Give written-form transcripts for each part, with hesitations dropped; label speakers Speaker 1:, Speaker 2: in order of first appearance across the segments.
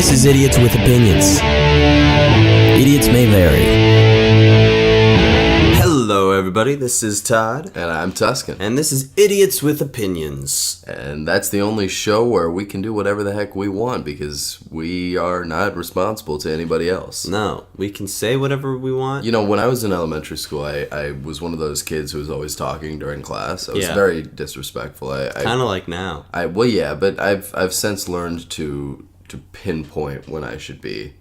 Speaker 1: This is Idiots with Opinions. Idiots may vary. Hello, everybody. This is Todd.
Speaker 2: And I'm Tuscan.
Speaker 1: And this is Idiots with Opinions.
Speaker 2: And that's the only show where we can do whatever the heck we want because we are not responsible to anybody else.
Speaker 1: No, we can say whatever we want.
Speaker 2: You know, when I was in elementary school, I was one of those kids who was always talking during class. I was very disrespectful.
Speaker 1: Kind of like now.
Speaker 2: Well, yeah, but I've since learned to pinpoint when I should be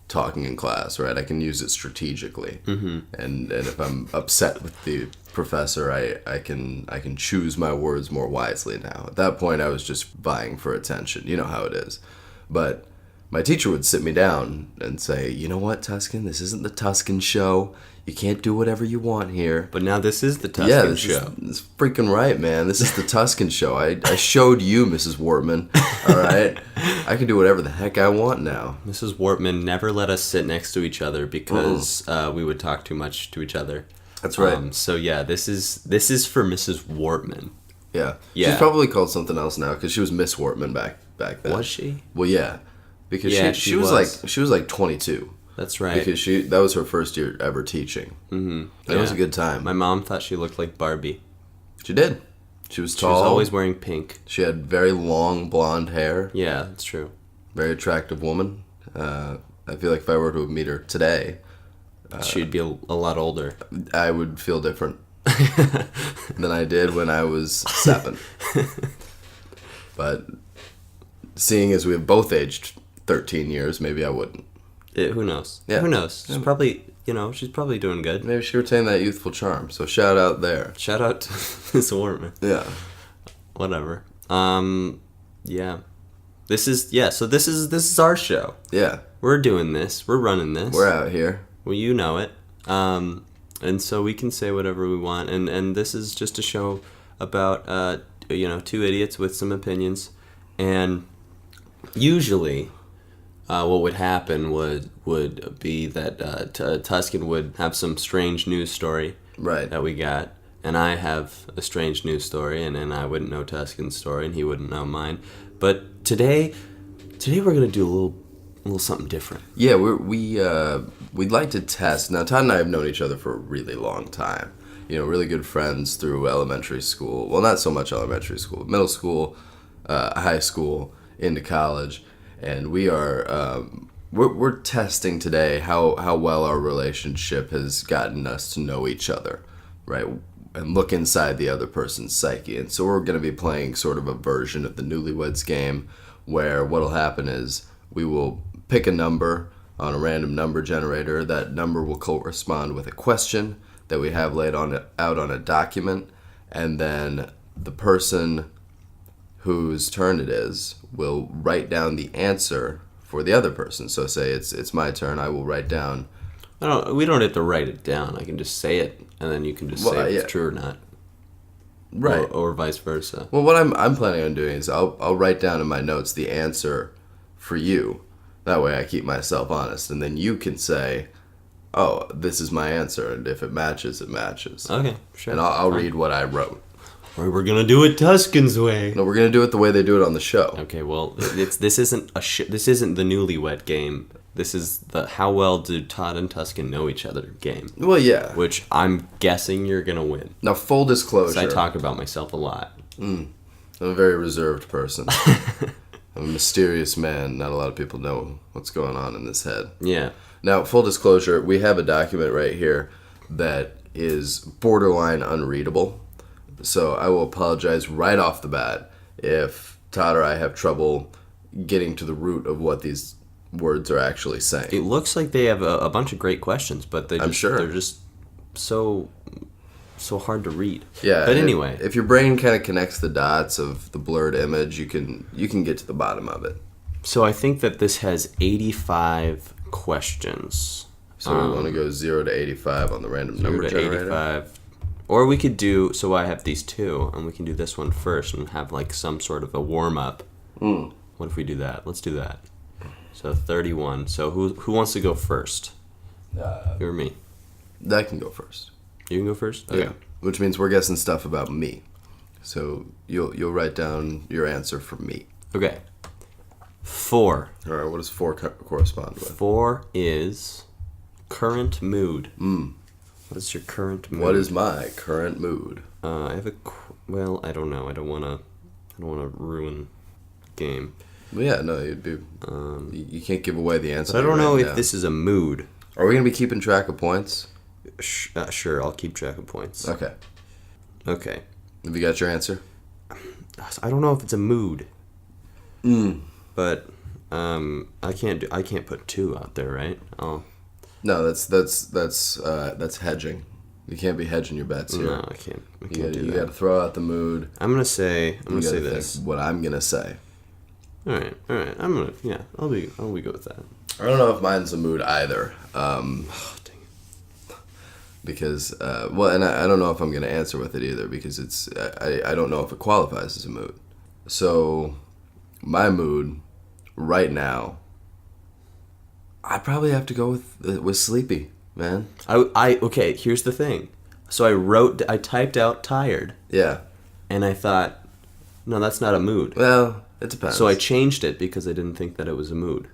Speaker 2: talking in class, right? I can use it strategically. Mm-hmm. And if I'm upset with the professor, I can choose my words more wisely now. At that point, I was just vying for attention. You know how it is. But my teacher would sit me down and say, you know what, Tuscan, this isn't the Tuscan show. You can't do whatever you want here.
Speaker 1: But now this is the Tuscan show.
Speaker 2: This is freaking right, man. This is the Tuscan show. I showed you, Mrs. Wortman, all right? I can do whatever the heck I want now.
Speaker 1: Mrs. Wortman never let us sit next to each other because we would talk too much to each other.
Speaker 2: That's right.
Speaker 1: So yeah, this is for Mrs. Wortman.
Speaker 2: Yeah. She's probably called something else now because she was Miss Wortman back then.
Speaker 1: Was she?
Speaker 2: Well, yeah. Because she was like 22.
Speaker 1: That's right.
Speaker 2: Because that was her first year ever teaching. Mm-hmm. It was a good time.
Speaker 1: My mom thought she looked like Barbie.
Speaker 2: She did. She was tall.
Speaker 1: She was always wearing pink.
Speaker 2: She had very long blonde hair.
Speaker 1: Yeah, that's true.
Speaker 2: Very attractive woman. I feel like if I were to meet her today,
Speaker 1: she'd be a lot older.
Speaker 2: I would feel different than I did when I was 7. But seeing as we have both aged 13 years, maybe I wouldn't.
Speaker 1: Who knows?
Speaker 2: Yeah.
Speaker 1: Who knows? She's probably doing good.
Speaker 2: Maybe she retained that youthful charm. So shout out there.
Speaker 1: Shout out to Miss Wortman.
Speaker 2: Yeah.
Speaker 1: Whatever. Yeah. This is our show.
Speaker 2: Yeah.
Speaker 1: We're doing this. We're running this.
Speaker 2: We're out here.
Speaker 1: Well, you know it. And so we can say whatever we want. And this is just a show about two idiots with some opinions. And usually what would happen would be that Tuscan would have some strange news story that we got, and I have a strange news story, and I wouldn't know Tuscan's story, and he wouldn't know mine. But today we're gonna do a little something different.
Speaker 2: Yeah, we'd like to test. Now, Todd and I have known each other for a really long time. You know, really good friends through elementary school. Well, not so much elementary school, middle school, high school, into college. And we are we're testing today how well our relationship has gotten us to know each other, right? And look inside the other person's psyche. And so we're going to be playing sort of a version of the Newlyweds game where what'll happen is we will pick a number on a random number generator. That number will correspond with a question that we have laid out on a document, and then the person whose turn it is will write down the answer for the other person. So say it's my turn, I will write down.
Speaker 1: We don't have to write it down. I can just say it, and then you can just say if it's true or not.
Speaker 2: Right.
Speaker 1: Or vice versa.
Speaker 2: Well, what I'm planning on doing is I'll write down in my notes the answer for you. That way I keep myself honest, and then you can say, oh, this is my answer, and if it matches, it matches.
Speaker 1: Okay, sure.
Speaker 2: And I'll read what I wrote.
Speaker 1: Or we're gonna do it Tuscan's way.
Speaker 2: No, we're gonna do it the way they do it on the show.
Speaker 1: Okay, well, this isn't the Newlywed game. This is the how well do Todd and Tuscan know each other game.
Speaker 2: Well, yeah.
Speaker 1: Which I'm guessing you're gonna win.
Speaker 2: Now, full disclosure.
Speaker 1: 'Cause I talk about myself a lot.
Speaker 2: I'm a very reserved person. I'm a mysterious man. Not a lot of people know what's going on in this head.
Speaker 1: Yeah.
Speaker 2: Now, full disclosure, we have a document right here that is borderline unreadable. So I will apologize right off the bat if Todd or I have trouble getting to the root of what these words are actually saying.
Speaker 1: It looks like they have a bunch of great questions, but they're just so hard to read.
Speaker 2: Yeah.
Speaker 1: But anyway,
Speaker 2: if your brain kind of connects the dots of the blurred image, you can get to the bottom of it.
Speaker 1: So I think that this has 85 questions.
Speaker 2: So we want to go 0 to 85 on the random number generator.
Speaker 1: 85. Or we could do, so I have these two, and we can do this one first and have like some sort of a warm-up. What if we do that? Let's do that. So 31. So who wants to go first? You or me?
Speaker 2: I can go first.
Speaker 1: You can go first? Okay.
Speaker 2: Yeah. Which means we're guessing stuff about me. So you'll write down your answer for me.
Speaker 1: Okay. 4.
Speaker 2: All right, what does 4 correspond with?
Speaker 1: 4 is current mood. What is your current mood?
Speaker 2: What is my current mood?
Speaker 1: I have a... Well, I don't know. I don't want to ruin the game.
Speaker 2: Well, yeah, no, you'd be... you can't give away the answer.
Speaker 1: But I don't know if
Speaker 2: now.
Speaker 1: this is a mood.
Speaker 2: Are we going to be keeping track of points?
Speaker 1: Sure, I'll keep track of points.
Speaker 2: Okay.
Speaker 1: Okay.
Speaker 2: Have you got your answer?
Speaker 1: I don't know if it's a mood. But I can't put 2 out there, right? Oh.
Speaker 2: No, that's hedging. You can't be hedging your bets here.
Speaker 1: No, I can't do that.
Speaker 2: You got to throw out the mood.
Speaker 1: I'm gonna say this.
Speaker 2: What I'm gonna say.
Speaker 1: All right. I'll be good with that.
Speaker 2: I don't know if mine's a mood either.
Speaker 1: Oh, dang it.
Speaker 2: Because and I don't know if I'm gonna answer with it either because it's I don't know if it qualifies as a mood. So my mood right now, I probably have to go with sleepy, man.
Speaker 1: Okay, here's the thing. So I typed out tired,
Speaker 2: Yeah.
Speaker 1: and I thought, no, that's not a mood.
Speaker 2: Well, it depends.
Speaker 1: So I changed it because I didn't think that it was a mood.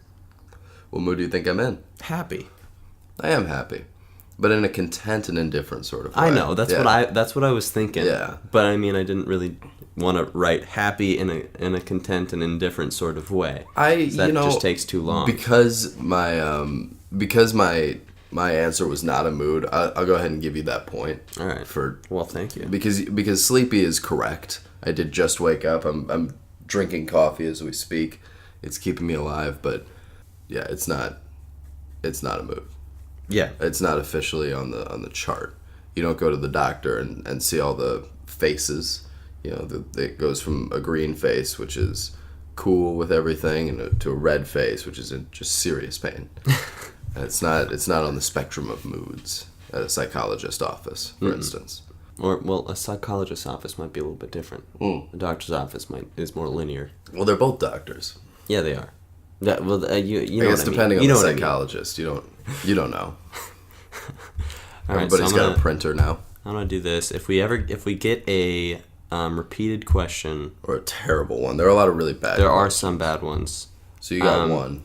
Speaker 2: What mood do you think I'm in?
Speaker 1: Happy.
Speaker 2: I am happy, but in a content and indifferent sort of way.
Speaker 1: I know. That's what I was thinking.
Speaker 2: Yeah.
Speaker 1: But I mean, I didn't really want to write happy in a content and indifferent sort of way. That just takes too long.
Speaker 2: Because my answer was not a mood. I'll go ahead and give you that point.
Speaker 1: All right. Well, thank you.
Speaker 2: Because sleepy is correct. I did just wake up. I'm drinking coffee as we speak. It's keeping me alive, but yeah, it's not a mood.
Speaker 1: Yeah.
Speaker 2: It's not officially on the chart. You don't go to the doctor and see all the faces. You know, it goes from a green face, which is cool with everything, and to a red face, which is in just serious pain. And it's not on the spectrum of moods at a psychologist's office, for instance.
Speaker 1: Or a psychologist's office might be a little bit different. A doctor's office is more linear.
Speaker 2: Well, they're both doctors.
Speaker 1: Yeah, they are. You know
Speaker 2: I guess
Speaker 1: what I mean.
Speaker 2: depending on
Speaker 1: You
Speaker 2: the
Speaker 1: know what I mean.
Speaker 2: psychologist, you don't know.
Speaker 1: All right,
Speaker 2: Everybody's got a printer now.
Speaker 1: I'm gonna do this. If we get a repeated question,
Speaker 2: Or a terrible one. There are a lot of really bad.
Speaker 1: there are some bad ones.
Speaker 2: So you got one.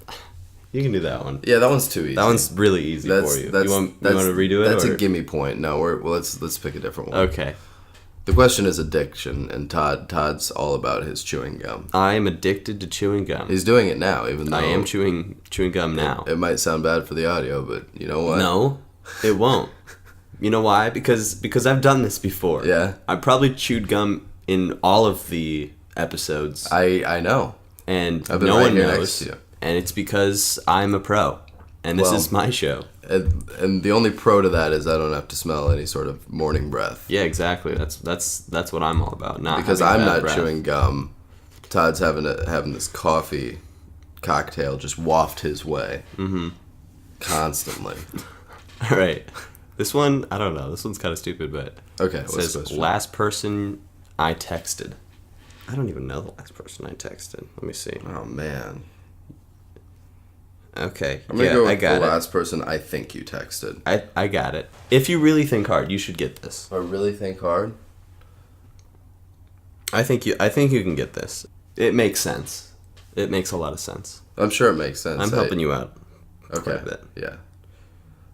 Speaker 1: You can do that one.
Speaker 2: Yeah, that one's too easy.
Speaker 1: That one's really easy for you. You want to redo it?
Speaker 2: That's a gimme point. No, let's pick a different one.
Speaker 1: Okay.
Speaker 2: The question is addiction, and Todd's all about his chewing gum.
Speaker 1: I am addicted to chewing gum.
Speaker 2: He's doing it now, even though
Speaker 1: I am chewing gum now.
Speaker 2: It might sound bad for the audio, but you know what?
Speaker 1: No, it won't. You know why? Because I've done this before.
Speaker 2: Yeah.
Speaker 1: I probably chewed gum in all of the episodes.
Speaker 2: I know.
Speaker 1: And
Speaker 2: I've been
Speaker 1: no
Speaker 2: right
Speaker 1: one
Speaker 2: here
Speaker 1: knows.
Speaker 2: next to you.
Speaker 1: And it's because I'm a pro. And this is my show.
Speaker 2: And the only pro to that is I don't have to smell any sort of morning breath.
Speaker 1: Yeah, exactly. That's what I'm all about.
Speaker 2: Because I'm not chewing gum. Todd's having this coffee cocktail just waft his way. Mm-hmm. Constantly.
Speaker 1: All right. This one, I don't know. This one's kind of stupid, but
Speaker 2: okay.
Speaker 1: It says last person I texted. I don't even know the last person I texted. Let me see.
Speaker 2: Oh man.
Speaker 1: Okay.
Speaker 2: I'm gonna go with
Speaker 1: I got
Speaker 2: the
Speaker 1: it.
Speaker 2: last person I think you texted.
Speaker 1: I got it. If you really think hard, you should get this.
Speaker 2: I really think hard.
Speaker 1: I think you can get this. It makes sense. It makes a lot of sense.
Speaker 2: I'm sure it makes sense.
Speaker 1: I'm helping you out.
Speaker 2: Okay.
Speaker 1: Quite a bit.
Speaker 2: Yeah.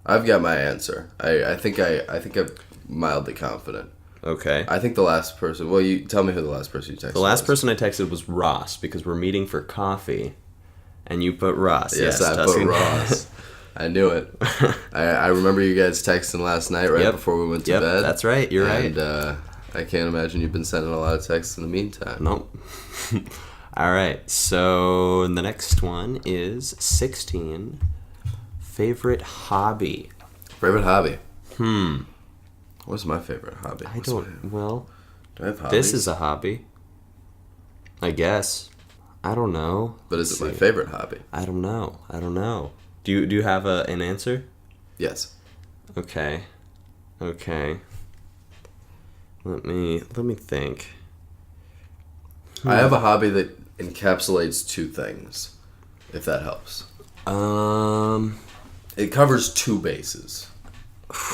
Speaker 2: I've got my answer. I think I'm mildly confident.
Speaker 1: Okay.
Speaker 2: I think the last person. Well, you tell me who the last person you texted.
Speaker 1: The last
Speaker 2: was.
Speaker 1: person I texted was Ross because we're meeting for coffee, and you put Ross.
Speaker 2: Yes, I put Ross. I knew it. I remember you guys texting last night right before we went to bed.
Speaker 1: That's right. You're right.
Speaker 2: And I can't imagine you've been sending a lot of texts in the meantime.
Speaker 1: Nope. All right. So the next one is 16. Favorite hobby.
Speaker 2: Favorite hobby. What's my favorite hobby?
Speaker 1: Do
Speaker 2: I have hobbies?
Speaker 1: This is a hobby. I guess. I don't know.
Speaker 2: But is it my favorite hobby?
Speaker 1: I don't know. Do you have an answer?
Speaker 2: Yes.
Speaker 1: Okay. Let me think.
Speaker 2: I have a hobby that encapsulates two things, if that helps. It covers two bases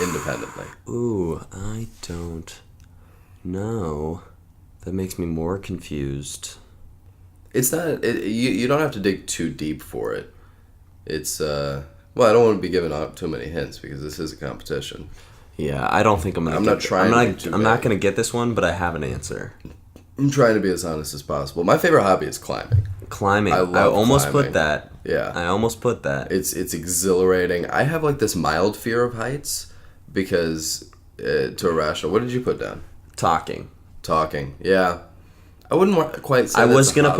Speaker 2: independently.
Speaker 1: Ooh, I don't know. That makes me more confused.
Speaker 2: It's not. You don't have to dig too deep for it. It's well, I don't want to be giving out too many hints because this is a competition.
Speaker 1: Yeah, I don't think I'm gonna. I'm not gonna get this one, but I have an answer.
Speaker 2: I'm trying to be as honest as possible. My favorite hobby is climbing.
Speaker 1: Climbing. I almost put that.
Speaker 2: Yeah.
Speaker 1: I almost put that.
Speaker 2: It's exhilarating. I have like this mild fear of heights because to irrational. What did you put down?
Speaker 1: Talking.
Speaker 2: Yeah. I wouldn't quite say
Speaker 1: I was gonna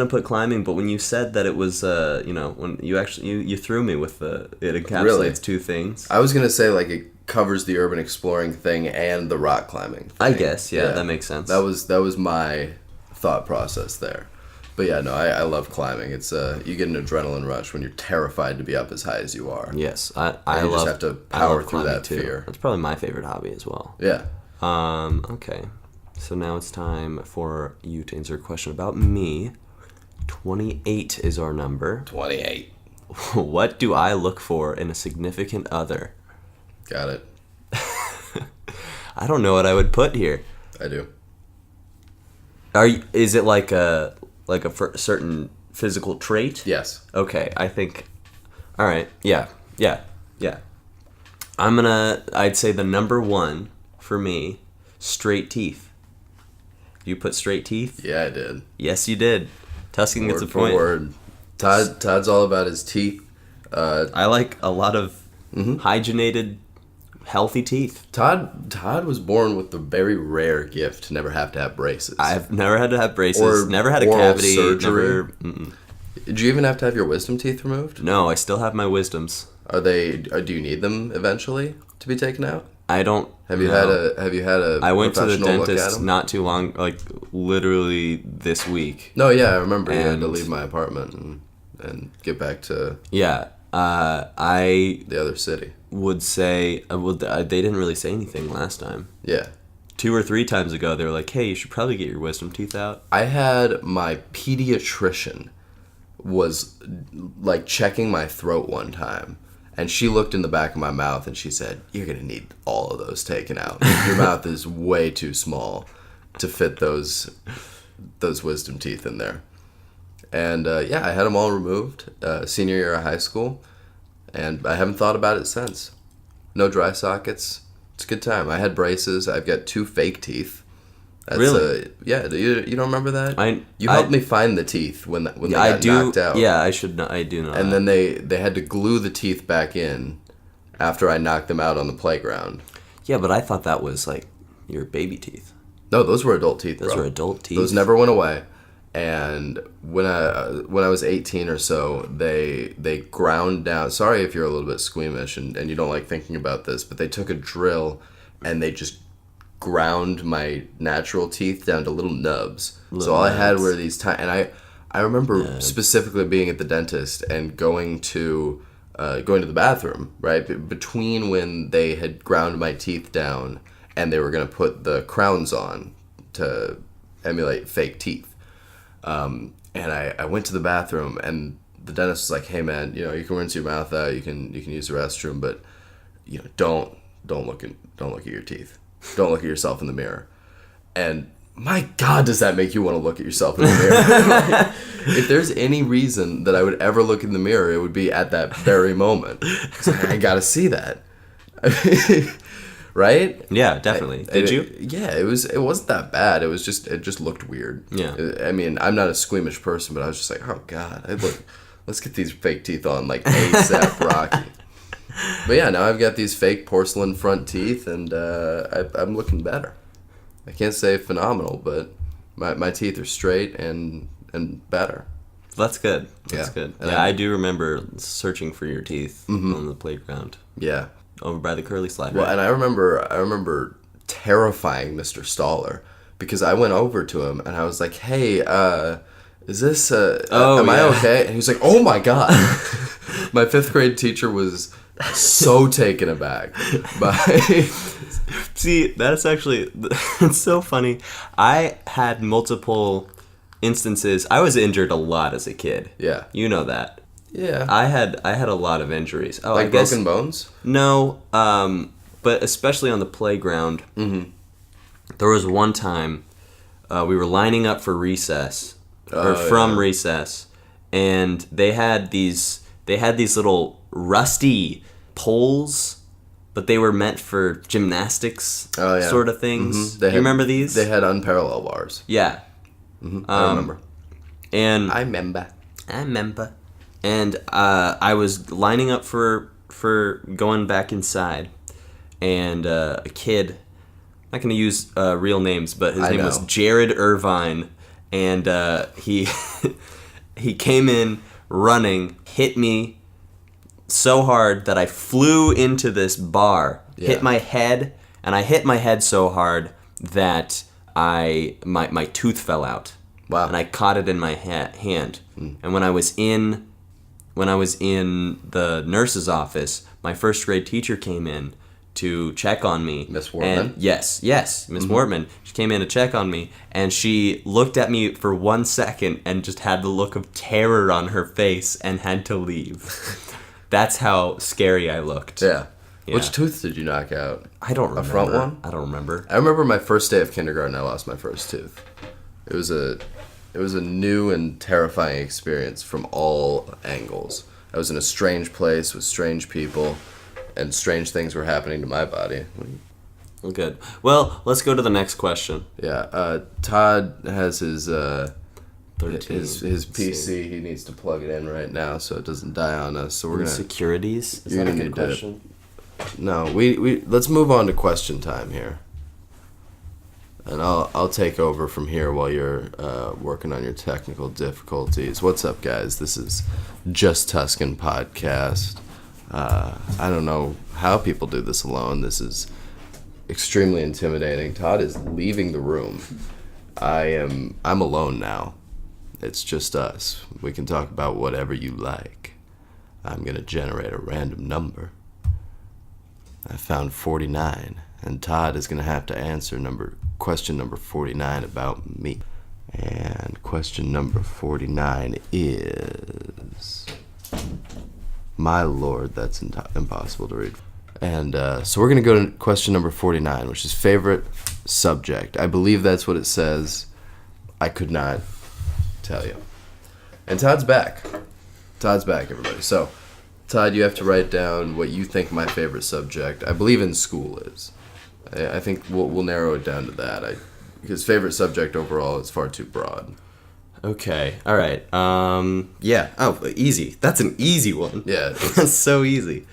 Speaker 1: put climbing, but when you said that it was when you threw me with it encapsulates
Speaker 2: Really?
Speaker 1: two things.
Speaker 2: I was gonna say like it covers the urban exploring thing and the rock climbing thing.
Speaker 1: I guess, yeah, that makes sense.
Speaker 2: That was my thought process there. But yeah, no, I love climbing. It's you get an adrenaline rush when you're terrified to be up as high as you are.
Speaker 1: Yes,
Speaker 2: You just have to power through that
Speaker 1: too.
Speaker 2: fear.
Speaker 1: That's probably my favorite hobby as well.
Speaker 2: Yeah.
Speaker 1: Okay. So now it's time for you to answer a question about me. 28 is our number.
Speaker 2: 28.
Speaker 1: What do I look for in a significant other?
Speaker 2: Got it.
Speaker 1: I don't know what I would put here.
Speaker 2: I do.
Speaker 1: Is it like a certain physical trait?
Speaker 2: Yes.
Speaker 1: Okay, I think. All right. Yeah. I'd say the number one for me, straight teeth. You put straight teeth?
Speaker 2: Yeah, I did.
Speaker 1: Yes, you did. Tuscan gets a point.
Speaker 2: Word. Todd's all about his teeth.
Speaker 1: I like a lot of hygienated, healthy teeth.
Speaker 2: Todd was born with the very rare gift to never have to have braces.
Speaker 1: I've never had to have braces.
Speaker 2: Or
Speaker 1: never had a
Speaker 2: oral
Speaker 1: cavity.
Speaker 2: surgery. Did you even have to have your wisdom teeth removed?
Speaker 1: No, I still have my wisdoms.
Speaker 2: Do you need them eventually to be taken out?
Speaker 1: I don't.
Speaker 2: Have you had a
Speaker 1: I went to the
Speaker 2: professional look at
Speaker 1: dentist
Speaker 2: 'em?
Speaker 1: not too long, like literally this week.
Speaker 2: No, yeah, I remember you had to
Speaker 1: And-
Speaker 2: leave my apartment and get back to
Speaker 1: Yeah, I
Speaker 2: the other city.
Speaker 1: would say they didn't really say anything last time.
Speaker 2: Yeah.
Speaker 1: 2 or 3 times ago, they were like, "Hey, you should probably get your wisdom teeth out."
Speaker 2: I had my pediatrician was like checking my throat one time, and she looked in the back of my mouth and she said, "You're gonna need all of those taken out. Your mouth is way too small to fit those wisdom teeth in there." And yeah, I had them all removed senior year of high school, and I haven't thought about it since. No dry sockets. It's a good time. I had braces. I've got 2 fake teeth. That's,
Speaker 1: Really?
Speaker 2: Yeah. You don't remember that?
Speaker 1: You
Speaker 2: helped me find the teeth when they got knocked out.
Speaker 1: Yeah, I should know. I do know.
Speaker 2: And
Speaker 1: that.
Speaker 2: then they had to glue the teeth back in after I knocked them out on the playground.
Speaker 1: Yeah, but I thought that was like your baby teeth.
Speaker 2: No, those were adult teeth.
Speaker 1: Those were adult teeth.
Speaker 2: Those never went away. And when I was 18 or so, they ground down. Sorry if you're a little bit squeamish and you don't like thinking about this, but they took a drill and they just ground my natural teeth down to little nubs. So all I had were these tiny. And I remember specifically being at the dentist and going to the bathroom right between when they had ground my teeth down and they were going to put the crowns on to emulate fake teeth. And I went to the bathroom and the dentist was like, "Hey man, you can rinse your mouth out, you can use the restroom, but don't look at your teeth. Don't look at yourself in the mirror." And my God, does that make you want to look at yourself in the mirror? If there's any reason that I would ever look in the mirror, it would be at that very moment. It's like, I gotta see that. Right?
Speaker 1: Yeah, definitely. Did you?
Speaker 2: Yeah, it wasn't that bad. It just looked weird.
Speaker 1: Yeah.
Speaker 2: I mean, I'm not a squeamish person, but I was just like, oh God, let's get these fake teeth on like ASAP Rocky. But yeah, now I've got these fake porcelain front teeth, and I'm looking better. I can't say phenomenal, but my teeth are straight and better.
Speaker 1: That's good. That's
Speaker 2: Yeah.
Speaker 1: good.
Speaker 2: And
Speaker 1: Yeah, I do remember searching for your teeth on the playground
Speaker 2: Yeah.
Speaker 1: over by the curly slide.
Speaker 2: Well,
Speaker 1: right?
Speaker 2: and I remember terrifying Mr. Stoller because I went over to him and I was like, "Hey, is this am I okay?" And he was like, "Oh my God." My 5th grade teacher was so taken aback by
Speaker 1: See, that's actually it's so funny. I had multiple instances. I was injured a lot as a kid.
Speaker 2: Yeah.
Speaker 1: You know that.
Speaker 2: Yeah.
Speaker 1: I had a lot of injuries. Oh,
Speaker 2: Like
Speaker 1: I guess
Speaker 2: broken bones?
Speaker 1: no, but especially on the playground. Mm-hmm. There was one time we were lining up for recess, from recess, and they had these little rusty poles, but they were meant for gymnastics sort of things. You remember these?
Speaker 2: They had unparalleled bars.
Speaker 1: Yeah.
Speaker 2: I remember.
Speaker 1: And
Speaker 2: I remember.
Speaker 1: And I was lining up for going back inside, and a kid, I'm not going to use real names, but his name was Jared Irvine, and he he came in running, hit me so hard that I flew into this bar, hit my head, and I hit my head so hard that my tooth fell out.
Speaker 2: Wow.
Speaker 1: And I caught it in my hand. And when I was in the nurse's office, my first grade teacher came in to check on me.
Speaker 2: Miss Wortman?
Speaker 1: Yes, Miss Wortman. She came in to check on me, and she looked at me for 1 second and just had the look of terror on her face and had to leave. That's how scary I looked.
Speaker 2: Yeah.
Speaker 1: Yeah.
Speaker 2: Which tooth did you knock out?
Speaker 1: I don't remember.
Speaker 2: A front one?
Speaker 1: I don't remember.
Speaker 2: I remember my first day of kindergarten, I lost my first tooth. It was a new and terrifying experience from all angles. I was in a strange place with strange people, and strange things were happening to my body.
Speaker 1: Well, good. Well, let's go to the next question.
Speaker 2: Yeah, Todd has his
Speaker 1: 13.
Speaker 2: his PC. He needs to plug it in right now so it doesn't die on us. So we're gonna
Speaker 1: securities. Is
Speaker 2: you're
Speaker 1: that a
Speaker 2: gonna
Speaker 1: good
Speaker 2: need
Speaker 1: question?
Speaker 2: No, we let's move on to question time here. And I'll take over from here while you're working on your technical difficulties. What's up, guys? This is Just Tuscan Podcast. I don't know how people do this alone. This is extremely intimidating. Todd is leaving the room. I'm alone now. It's just us. We can talk about whatever you like. I'm gonna generate a random number. I found 49, and Todd is gonna have to answer question number 49 about me. And question number 49 is... My lord, that's impossible to read. And so we're going to go to question number 49, which is favorite subject. I believe that's what it says. I could not tell you. And Todd's back. Todd's back, everybody. So, Todd, you have to write down what you think my favorite subject, I believe in school, is. I think we'll narrow it down to that. Because favorite subject overall is far too broad.
Speaker 1: Okay. All right. Yeah. Oh, easy. That's an easy one.
Speaker 2: Yeah.
Speaker 1: That's so easy.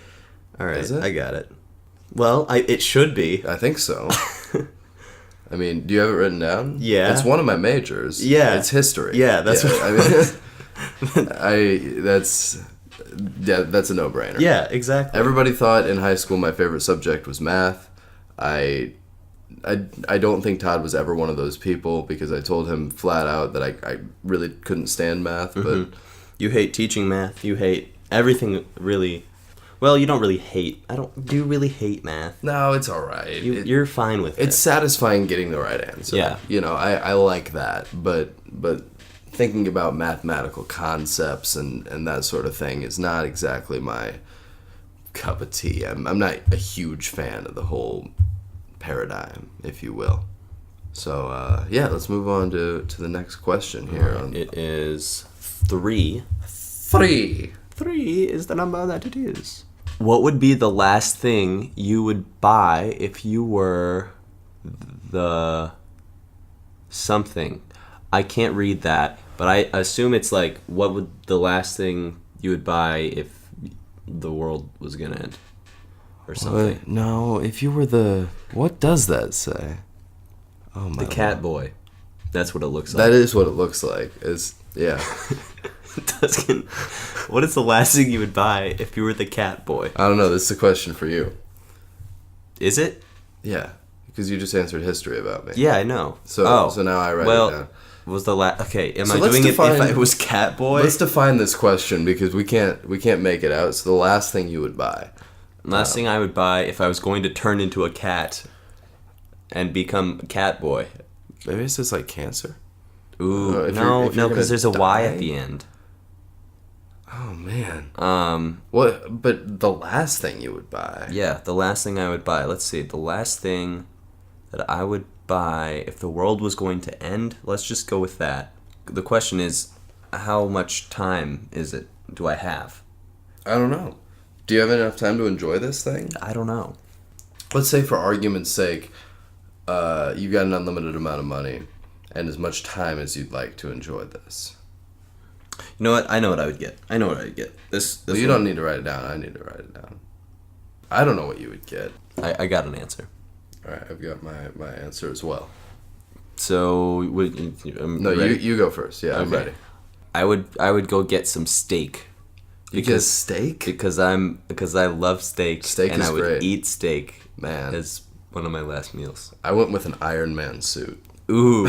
Speaker 1: All right.
Speaker 2: Is it?
Speaker 1: I got it. Well, it should be.
Speaker 2: I think so. I mean, do you have it written down?
Speaker 1: Yeah.
Speaker 2: It's one of my majors.
Speaker 1: Yeah.
Speaker 2: It's history.
Speaker 1: Yeah, that's what
Speaker 2: I mean, that's a no-brainer.
Speaker 1: Yeah, exactly.
Speaker 2: Everybody thought in high school my favorite subject was math. I don't think Todd was ever one of those people because I told him flat out that I really couldn't stand math. But
Speaker 1: you hate teaching math. You hate everything really. Well, you don't really hate. Do you really hate math?
Speaker 2: No, it's all right.
Speaker 1: You're fine with it.
Speaker 2: It's satisfying getting the right answer.
Speaker 1: Yeah.
Speaker 2: You know, I like that. But thinking about mathematical concepts and that sort of thing is not exactly my cup of tea. I'm not a huge fan of the whole paradigm, if you will. So, yeah, let's move on to the next question here.
Speaker 1: Right. It is 3.
Speaker 2: 3.
Speaker 1: 3 is the number that it is. What would be the last thing you would buy if you were the something? I can't read that, but I assume it's like, what would the last thing you would buy if the world was gonna end? Or something.
Speaker 2: No, if you were the... What does that say? Oh my
Speaker 1: The cat
Speaker 2: Lord.
Speaker 1: boy. That's what it looks like.
Speaker 2: That is what it looks like. Yeah.
Speaker 1: Tuscan, what is the last thing you would buy if you were the cat boy?
Speaker 2: I don't know. This is a question for you.
Speaker 1: Is it?
Speaker 2: Yeah. Because you just answered history about me.
Speaker 1: Yeah, I know.
Speaker 2: So now I write it down.
Speaker 1: Was the last... Okay, am
Speaker 2: So
Speaker 1: I
Speaker 2: let's
Speaker 1: doing
Speaker 2: define-
Speaker 1: it if I was cat boy?
Speaker 2: Let's define this question because we can't make it out. So the last thing you would buy.
Speaker 1: Last thing I would buy if I was going to turn into a cat and become cat boy.
Speaker 2: Maybe it says like cancer.
Speaker 1: Ooh,
Speaker 2: if
Speaker 1: no,
Speaker 2: you're
Speaker 1: because there's a
Speaker 2: gonna
Speaker 1: Y
Speaker 2: die?
Speaker 1: at the end.
Speaker 2: Oh man. What? But the last thing you would buy.
Speaker 1: Yeah, the last thing I would buy. Let's see. The last thing that I would buy if the world was going to end. Let's just go with that. the question is, how much time do I have?
Speaker 2: I don't know. Do you have enough time to enjoy this thing?
Speaker 1: I don't know.
Speaker 2: Let's say, for argument's sake, you've got an unlimited amount of money and as much time as you'd like to enjoy this.
Speaker 1: You know what? I know what I would get. This
Speaker 2: Well, you don't need to write it down. I need to write it down. I don't know what you would get.
Speaker 1: I got an answer.
Speaker 2: All right, I've got my answer as well.
Speaker 1: So,
Speaker 2: you go first. Yeah, I'm ready.
Speaker 1: I would go get some steak.
Speaker 2: Because steak?
Speaker 1: Because I love steak.
Speaker 2: Steak
Speaker 1: and
Speaker 2: is
Speaker 1: I would
Speaker 2: great.
Speaker 1: eat steak,
Speaker 2: Man,
Speaker 1: as one of my last meals.
Speaker 2: I went with an Iron Man suit.
Speaker 1: Ooh.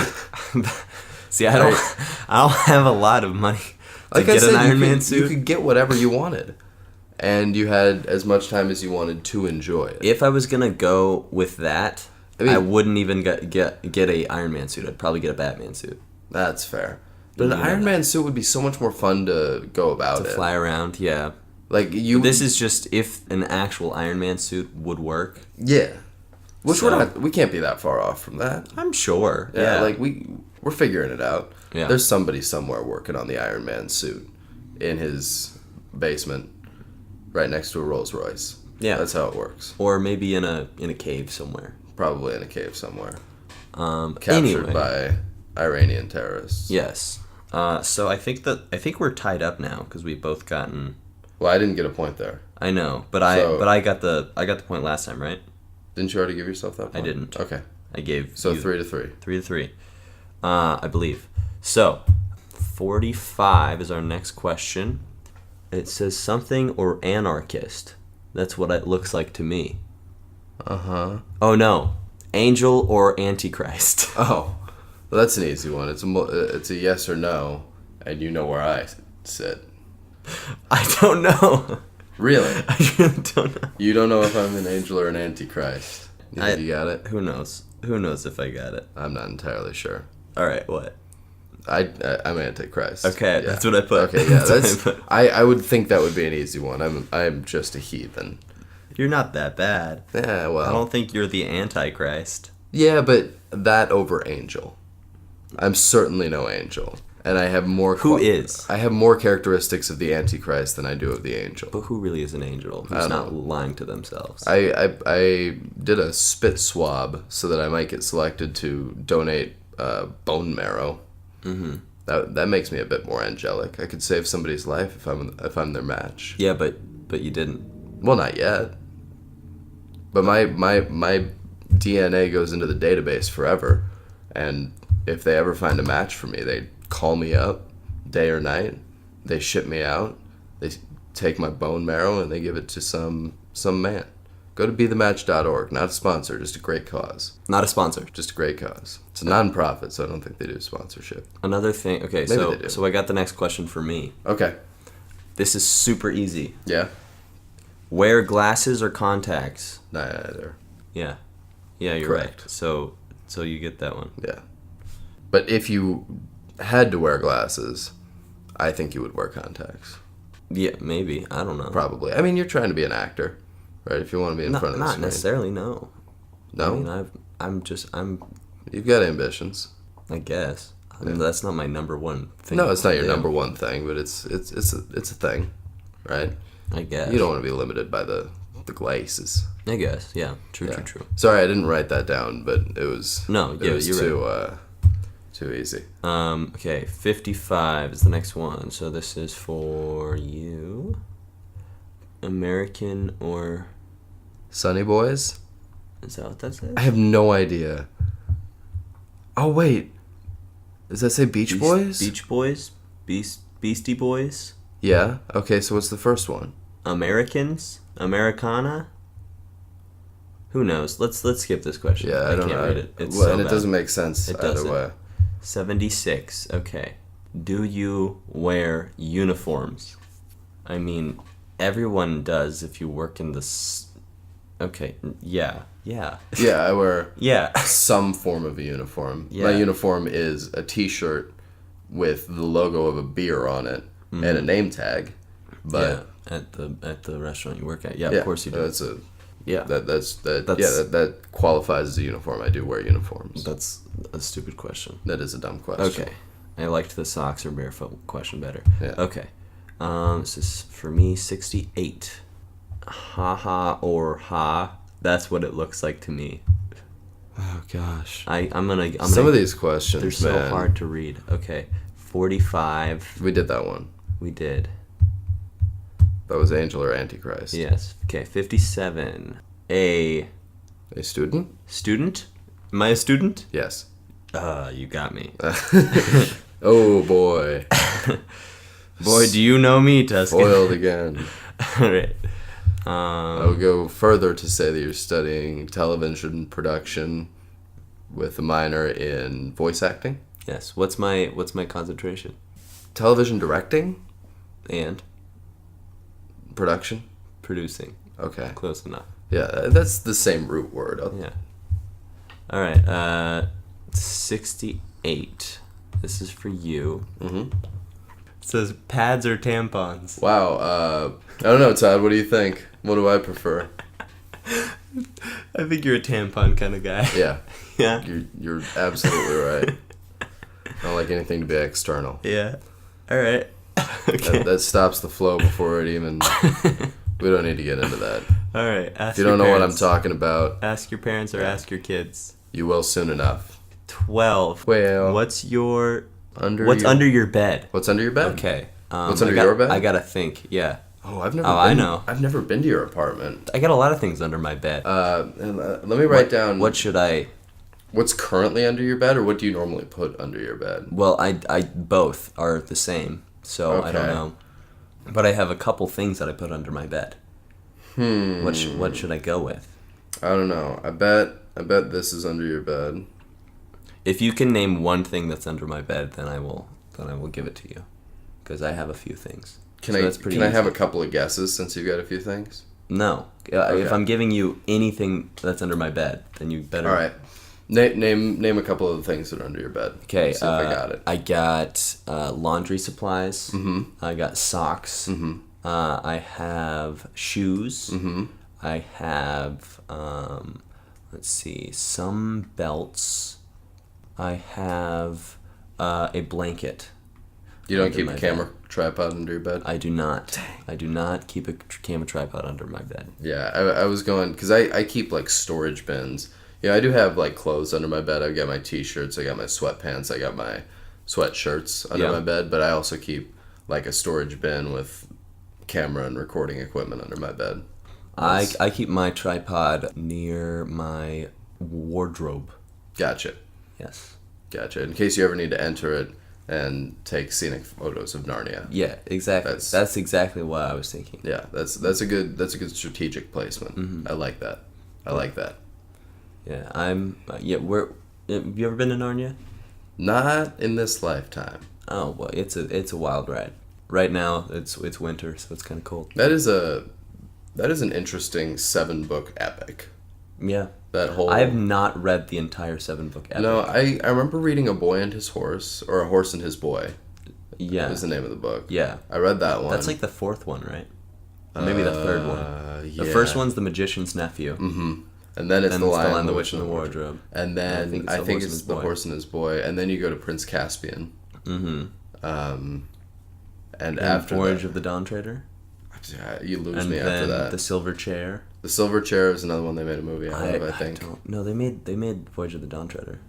Speaker 1: See, I don't have a lot of money to
Speaker 2: Like I
Speaker 1: get
Speaker 2: said,
Speaker 1: an Iron
Speaker 2: you
Speaker 1: Man
Speaker 2: could,
Speaker 1: suit.
Speaker 2: you could get whatever you wanted, and you had as much time as you wanted to enjoy it.
Speaker 1: If I was gonna go with that,
Speaker 2: I mean-
Speaker 1: I wouldn't even get a Iron Man suit. I'd probably get a Batman suit
Speaker 2: That's fair. But an
Speaker 1: Yeah.
Speaker 2: Iron Man suit would be so much more fun to go about
Speaker 1: to
Speaker 2: it.
Speaker 1: fly around. Yeah.
Speaker 2: Like you.
Speaker 1: This is just if an actual Iron Man suit would work.
Speaker 2: Yeah. Which
Speaker 1: So-
Speaker 2: we can't be that far off from that.
Speaker 1: I'm sure.
Speaker 2: Yeah,
Speaker 1: Yeah.
Speaker 2: like we're figuring it out.
Speaker 1: Yeah.
Speaker 2: There's somebody somewhere working on the Iron Man suit in his basement, right next to a Rolls Royce.
Speaker 1: Yeah.
Speaker 2: That's how it works.
Speaker 1: Or maybe in a cave somewhere.
Speaker 2: Probably in a cave somewhere, captured
Speaker 1: Anyway.
Speaker 2: by Iranian terrorists.
Speaker 1: Yes. So I think we're tied up now because we've both gotten.
Speaker 2: Well, I didn't get a point there.
Speaker 1: I know, but
Speaker 2: So-
Speaker 1: I got the point last time, right?
Speaker 2: Didn't you already give yourself that point?
Speaker 1: I didn't.
Speaker 2: Okay.
Speaker 1: I gave
Speaker 2: So
Speaker 1: you
Speaker 2: 3-3.
Speaker 1: 3-3, I believe. So 45 is our next question. It says something or anarchist. That's what it looks like to me.
Speaker 2: Uh-huh.
Speaker 1: Oh no, angel or antichrist.
Speaker 2: Oh. Well, that's an easy one. It's a yes or no, and you know where I sit.
Speaker 1: I don't know.
Speaker 2: Really?
Speaker 1: I really don't know.
Speaker 2: You don't know if I'm an angel or an antichrist. You think you got it?
Speaker 1: Who knows? Who knows if I got it?
Speaker 2: I'm not entirely sure.
Speaker 1: All right, what?
Speaker 2: I'm antichrist.
Speaker 1: Okay,
Speaker 2: Yeah.
Speaker 1: that's what I put.
Speaker 2: Okay, yeah,
Speaker 1: That's what I
Speaker 2: I would think that would be an easy one. I'm just a heathen.
Speaker 1: You're not that bad.
Speaker 2: Yeah, well.
Speaker 1: I don't think you're the antichrist.
Speaker 2: Yeah, but that over angel. I'm certainly no angel, and I have more.
Speaker 1: Who is?
Speaker 2: I have more characteristics of the antichrist than I do of the angel.
Speaker 1: But who really is an angel?
Speaker 2: I
Speaker 1: Who's
Speaker 2: don't
Speaker 1: not
Speaker 2: know.
Speaker 1: lying to themselves?
Speaker 2: I did a spit swab so that I might get selected to donate bone marrow.
Speaker 1: Mm-hmm.
Speaker 2: That makes me a bit more angelic. I could save somebody's life if I'm their match.
Speaker 1: Yeah, but you didn't.
Speaker 2: Well, not yet. But my DNA goes into the database forever, and if they ever find a match for me, they call me up, day or night. They ship me out. They take my bone marrow and they give it to some man. Go to bethematch.org. Not a sponsor, just a great cause.
Speaker 1: Not a sponsor.
Speaker 2: Just a great cause. It's a non-profit, so I don't think they do sponsorship.
Speaker 1: Another thing. Okay,
Speaker 2: Maybe they do.
Speaker 1: so I got the next question for me.
Speaker 2: Okay.
Speaker 1: This is super easy.
Speaker 2: Yeah.
Speaker 1: Wear glasses or contacts?
Speaker 2: Neither.
Speaker 1: Yeah. Yeah, you're
Speaker 2: Correct.
Speaker 1: right. So you get that one.
Speaker 2: Yeah. But if you had to wear glasses, I think you would wear contacts.
Speaker 1: Yeah, maybe. I don't know.
Speaker 2: Probably. I mean, you're trying to be an actor, right? If you want to be in front of the
Speaker 1: Not
Speaker 2: screen.
Speaker 1: necessarily. No.
Speaker 2: No?
Speaker 1: I mean, I'm.
Speaker 2: You've got ambitions.
Speaker 1: I guess. I mean,
Speaker 2: Yeah.
Speaker 1: that's not my number one thing.
Speaker 2: No, it's not
Speaker 1: to
Speaker 2: your
Speaker 1: do.
Speaker 2: number one thing, but it's a thing, right?
Speaker 1: I guess.
Speaker 2: You don't want to be limited by the glasses.
Speaker 1: I guess. Yeah. True.
Speaker 2: Yeah.
Speaker 1: True.
Speaker 2: Sorry, I didn't write that down, but it was
Speaker 1: No, yeah,
Speaker 2: it was
Speaker 1: you're
Speaker 2: too easy.
Speaker 1: Okay, 55 is the next one. So this is for you. American or
Speaker 2: Sunny Boys?
Speaker 1: is that what that says?
Speaker 2: I have no idea. Oh wait, does that say Beach Boys?
Speaker 1: Beach Boys? Beastie Boys?
Speaker 2: Yeah. Okay, so what's the first one?
Speaker 1: Americans? Americana? Who knows? Let's skip this question.
Speaker 2: Yeah, I don't
Speaker 1: can't
Speaker 2: know.
Speaker 1: read it. It's
Speaker 2: well,
Speaker 1: so
Speaker 2: and it
Speaker 1: bad.
Speaker 2: doesn't make sense
Speaker 1: It
Speaker 2: either
Speaker 1: doesn't.
Speaker 2: way.
Speaker 1: 76. Okay. Do you wear uniforms? I mean, everyone does if you work in this. Okay. Yeah. Yeah.
Speaker 2: Yeah, I wear
Speaker 1: Yeah.
Speaker 2: some form of a uniform.
Speaker 1: Yeah.
Speaker 2: My uniform is a T-shirt with the logo of a beer on it and a name tag. But
Speaker 1: yeah. At the restaurant you work at. Yeah,
Speaker 2: yeah,
Speaker 1: of course you do. Yeah.
Speaker 2: That qualifies as a uniform. I do wear uniforms.
Speaker 1: That's a stupid question.
Speaker 2: That is a dumb question.
Speaker 1: Okay. I liked the socks or barefoot question better.
Speaker 2: Yeah.
Speaker 1: Okay. This is, for me, 68. Ha or ha. That's what it looks like to me.
Speaker 2: Oh gosh.
Speaker 1: I'm gonna.
Speaker 2: Some of these questions,
Speaker 1: they're so
Speaker 2: man.
Speaker 1: hard to read. Okay. 45.
Speaker 2: We did that one.
Speaker 1: We did.
Speaker 2: That was Angel or Antichrist.
Speaker 1: Yes. Okay. 57. A
Speaker 2: student?
Speaker 1: student? Am I a student?
Speaker 2: Yes.
Speaker 1: You got me.
Speaker 2: Oh boy.
Speaker 1: Boy, do you know me, Tuscan?
Speaker 2: Foiled again.
Speaker 1: All right.
Speaker 2: I would go further to say that you're studying television production with a minor in voice acting.
Speaker 1: Yes. What's my concentration?
Speaker 2: Television directing?
Speaker 1: And
Speaker 2: Production?
Speaker 1: producing.
Speaker 2: Okay.
Speaker 1: Close enough.
Speaker 2: Yeah, that's the same root word.
Speaker 1: Yeah. All right. 68. This is for you.
Speaker 2: Mm-hmm.
Speaker 1: It says pads or tampons.
Speaker 2: Wow. I don't know, Todd. What do you think? What do I prefer?
Speaker 1: I think you're a tampon kind of guy.
Speaker 2: Yeah.
Speaker 1: Yeah.
Speaker 2: You're absolutely right. I don't like anything to be external.
Speaker 1: Yeah. All right. Okay.
Speaker 2: That stops the flow before it even... We don't need to get into that.
Speaker 1: All right.
Speaker 2: If you don't know what I'm talking about,
Speaker 1: ask your parents or ask your kids.
Speaker 2: you will soon enough.
Speaker 1: 12.
Speaker 2: Well,
Speaker 1: What's
Speaker 2: under
Speaker 1: your bed?
Speaker 2: What's under your bed?
Speaker 1: Okay.
Speaker 2: What's under your bed?
Speaker 1: I gotta think. Yeah.
Speaker 2: Oh, I've never.
Speaker 1: Oh, I know.
Speaker 2: I've never been to your apartment.
Speaker 1: I got a lot of things under my bed.
Speaker 2: Let me write down.
Speaker 1: What should I?
Speaker 2: What's currently under your bed, or what do you normally put under your bed?
Speaker 1: Well, I both are the same, so I don't
Speaker 2: Okay.
Speaker 1: know. But I have a couple things that I put under my bed. What should I go with?
Speaker 2: I don't know. I bet this is under your bed.
Speaker 1: If you can name one thing that's under my bed, then I will give it to you, because I have a few things.
Speaker 2: Can
Speaker 1: So
Speaker 2: I
Speaker 1: that's pretty
Speaker 2: can I have a
Speaker 1: easy.
Speaker 2: couple of guesses since you've got a few things?
Speaker 1: No.
Speaker 2: Okay.
Speaker 1: If I'm giving you anything that's under my bed, then you better.
Speaker 2: All right. Name a couple of the things that are under your bed.
Speaker 1: Okay.
Speaker 2: See if I got it.
Speaker 1: I got laundry supplies.
Speaker 2: Mm-hmm.
Speaker 1: I got socks.
Speaker 2: Mm-hmm.
Speaker 1: I have shoes.
Speaker 2: Mm-hmm.
Speaker 1: I have let's see, some belts. I have a blanket.
Speaker 2: You don't
Speaker 1: under
Speaker 2: keep
Speaker 1: my
Speaker 2: a camera
Speaker 1: bed.
Speaker 2: tripod under your bed?
Speaker 1: I do not. I do not keep a camera tripod under my bed.
Speaker 2: Yeah, I was going, because I keep, like, storage bins. Yeah, I do have, like, clothes under my bed. I've got my t-shirts, I got my sweatpants, I got my sweatshirts under
Speaker 1: Yeah.
Speaker 2: my bed, but I also keep, like, a storage bin with camera and recording equipment under my bed.
Speaker 1: I keep my tripod near my wardrobe.
Speaker 2: Gotcha.
Speaker 1: Yes.
Speaker 2: Gotcha. In case you ever need to enter it and take scenic photos of Narnia.
Speaker 1: Yeah, exactly. That's exactly what I was thinking.
Speaker 2: Yeah, that's a good strategic placement.
Speaker 1: Mm-hmm.
Speaker 2: I like that. I like that.
Speaker 1: Yeah, I'm. Yeah, have you ever been to Narnia?
Speaker 2: Not in this lifetime.
Speaker 1: Oh well, it's a wild ride. Right now, it's winter, so it's kind of cold.
Speaker 2: That is an interesting 7-book epic.
Speaker 1: Yeah.
Speaker 2: That whole.
Speaker 1: I have not read the entire 7-book epic.
Speaker 2: No, I remember reading A Boy and His Horse, or A Horse and His Boy.
Speaker 1: Yeah.
Speaker 2: Is the name of the book.
Speaker 1: Yeah.
Speaker 2: I read that one.
Speaker 1: That's like the fourth one, right? Or maybe the third one.
Speaker 2: Yeah.
Speaker 1: The first one's The Magician's Nephew.
Speaker 2: Mm-hmm. And then it's
Speaker 1: Then
Speaker 2: The
Speaker 1: it's
Speaker 2: Lion,
Speaker 1: the Witch, and the Wardrobe.
Speaker 2: And then I think it's The
Speaker 1: Boy.
Speaker 2: Horse and His Boy. And then you go to Prince Caspian.
Speaker 1: Mm-hmm.
Speaker 2: And after
Speaker 1: Voyage
Speaker 2: that,
Speaker 1: of the Dawn Trader.
Speaker 2: yeah, you lose
Speaker 1: And
Speaker 2: me
Speaker 1: then
Speaker 2: after that.
Speaker 1: The Silver Chair.
Speaker 2: The Silver Chair is another one they made a movie out of, I think.
Speaker 1: No, they made Voyage of the Dawn Treader.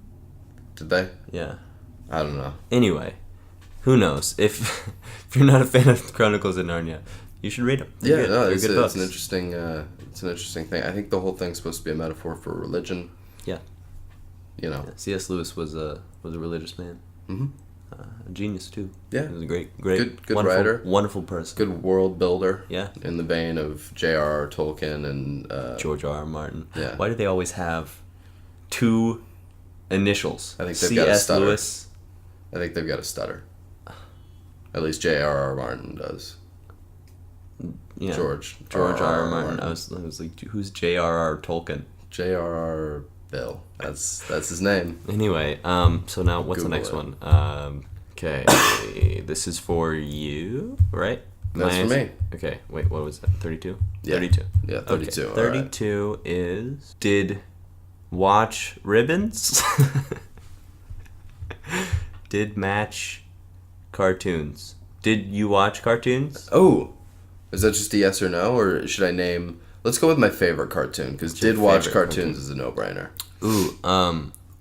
Speaker 2: Did they?
Speaker 1: Yeah.
Speaker 2: I don't know.
Speaker 1: Anyway, who knows? If you're not a fan of Chronicles of Narnia, you should read them.
Speaker 2: Yeah, no,
Speaker 1: They're
Speaker 2: it's
Speaker 1: good books.
Speaker 2: an interesting thing. I think the whole thing's supposed to be a metaphor for religion.
Speaker 1: Yeah.
Speaker 2: You know.
Speaker 1: Yeah, C.S. Lewis was a religious man.
Speaker 2: Mm-hmm.
Speaker 1: A genius too.
Speaker 2: Yeah.
Speaker 1: He was a great,
Speaker 2: Good
Speaker 1: wonderful,
Speaker 2: writer.
Speaker 1: wonderful person.
Speaker 2: Good world builder.
Speaker 1: Yeah.
Speaker 2: In the vein of J.R.R. Tolkien and
Speaker 1: George R.R. Martin.
Speaker 2: Yeah.
Speaker 1: Why do they always have two initials?
Speaker 2: I think they've got a
Speaker 1: C.S.
Speaker 2: stutter.
Speaker 1: Lewis.
Speaker 2: I think they've got a stutter. At least J.R.R. Martin does.
Speaker 1: Yeah.
Speaker 2: George
Speaker 1: R.R. Martin. I was like, who's J.R.R. Tolkien?
Speaker 2: J.R.R. Bill. That's his name.
Speaker 1: Anyway, so now what's
Speaker 2: Google
Speaker 1: the next
Speaker 2: it.
Speaker 1: one? Okay, this is for you, right?
Speaker 2: That's for me.
Speaker 1: Okay, wait, what was that? 32?
Speaker 2: Yeah.
Speaker 1: 32.
Speaker 2: Yeah, 32.
Speaker 1: Okay.
Speaker 2: all
Speaker 1: 32 is, did watch Ribbons did match cartoons. Did you watch cartoons?
Speaker 2: Oh, is that just a yes or no, or should I name? Let's go with my favorite cartoon because
Speaker 1: your
Speaker 2: did watch
Speaker 1: favorite
Speaker 2: cartoons is a no-brainer.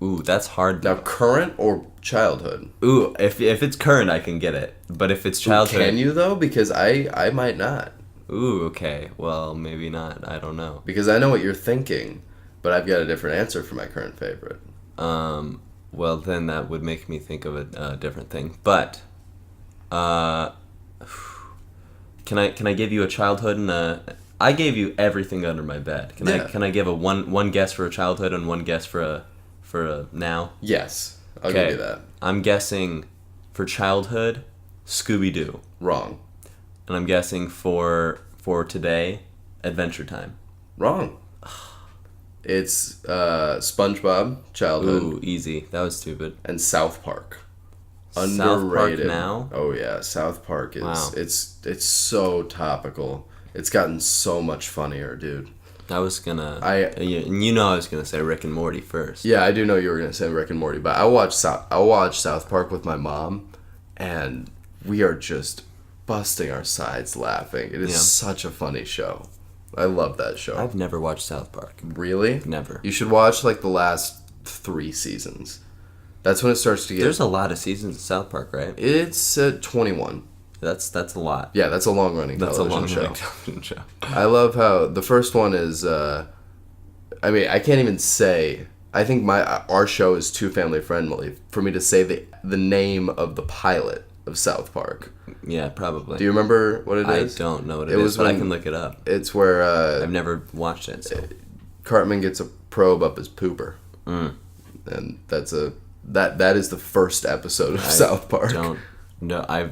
Speaker 1: Ooh, that's hard.
Speaker 2: Now, current or childhood?
Speaker 1: Ooh, if it's current, I can get it. But if it's childhood,
Speaker 2: Can you though? Because I might not.
Speaker 1: Ooh, okay. Well, maybe not. I don't know.
Speaker 2: Because I know what you're thinking, but I've got a different answer for my current favorite.
Speaker 1: Well, then that would make me think of a different thing. But, can I give you a childhood and a? I gave you everything under my bed. Can I give a one guess for a childhood and one guess for a now?
Speaker 2: Yes, I'll give you that.
Speaker 1: I'm guessing for childhood, Scooby-Doo.
Speaker 2: Wrong.
Speaker 1: And I'm guessing for today, Adventure Time.
Speaker 2: Wrong. It's SpongeBob, childhood.
Speaker 1: Ooh, easy. That was stupid.
Speaker 2: And South Park.
Speaker 1: South Park
Speaker 2: Underrated.
Speaker 1: now?
Speaker 2: Oh yeah, South Park is
Speaker 1: Wow.
Speaker 2: it's so topical. It's gotten so much funnier, dude.
Speaker 1: I was gonna.
Speaker 2: I
Speaker 1: was gonna say Rick and Morty first.
Speaker 2: Yeah, I do know you were gonna say Rick and Morty, but I watched South Park with my mom, and we are just busting our sides laughing. It is such a funny show. I love that show.
Speaker 1: I've never watched South Park.
Speaker 2: Really?
Speaker 1: Never.
Speaker 2: You should watch like the last 3 seasons. That's when it starts to get.
Speaker 1: There's a lot of seasons of South Park, right?
Speaker 2: It's 21.
Speaker 1: That's a lot.
Speaker 2: Yeah, that's a long running television show.
Speaker 1: television show.
Speaker 2: I love how the first one is. I mean, I can't even say. I think our show is too family friendly for me to say the name of the pilot of South Park.
Speaker 1: Yeah, probably.
Speaker 2: Do you remember what it is?
Speaker 1: I don't know what it is, but I can look it up.
Speaker 2: It's where
Speaker 1: I've never watched it. So.
Speaker 2: Cartman gets a probe up his pooper, and that is the first episode of South Park.
Speaker 1: No, I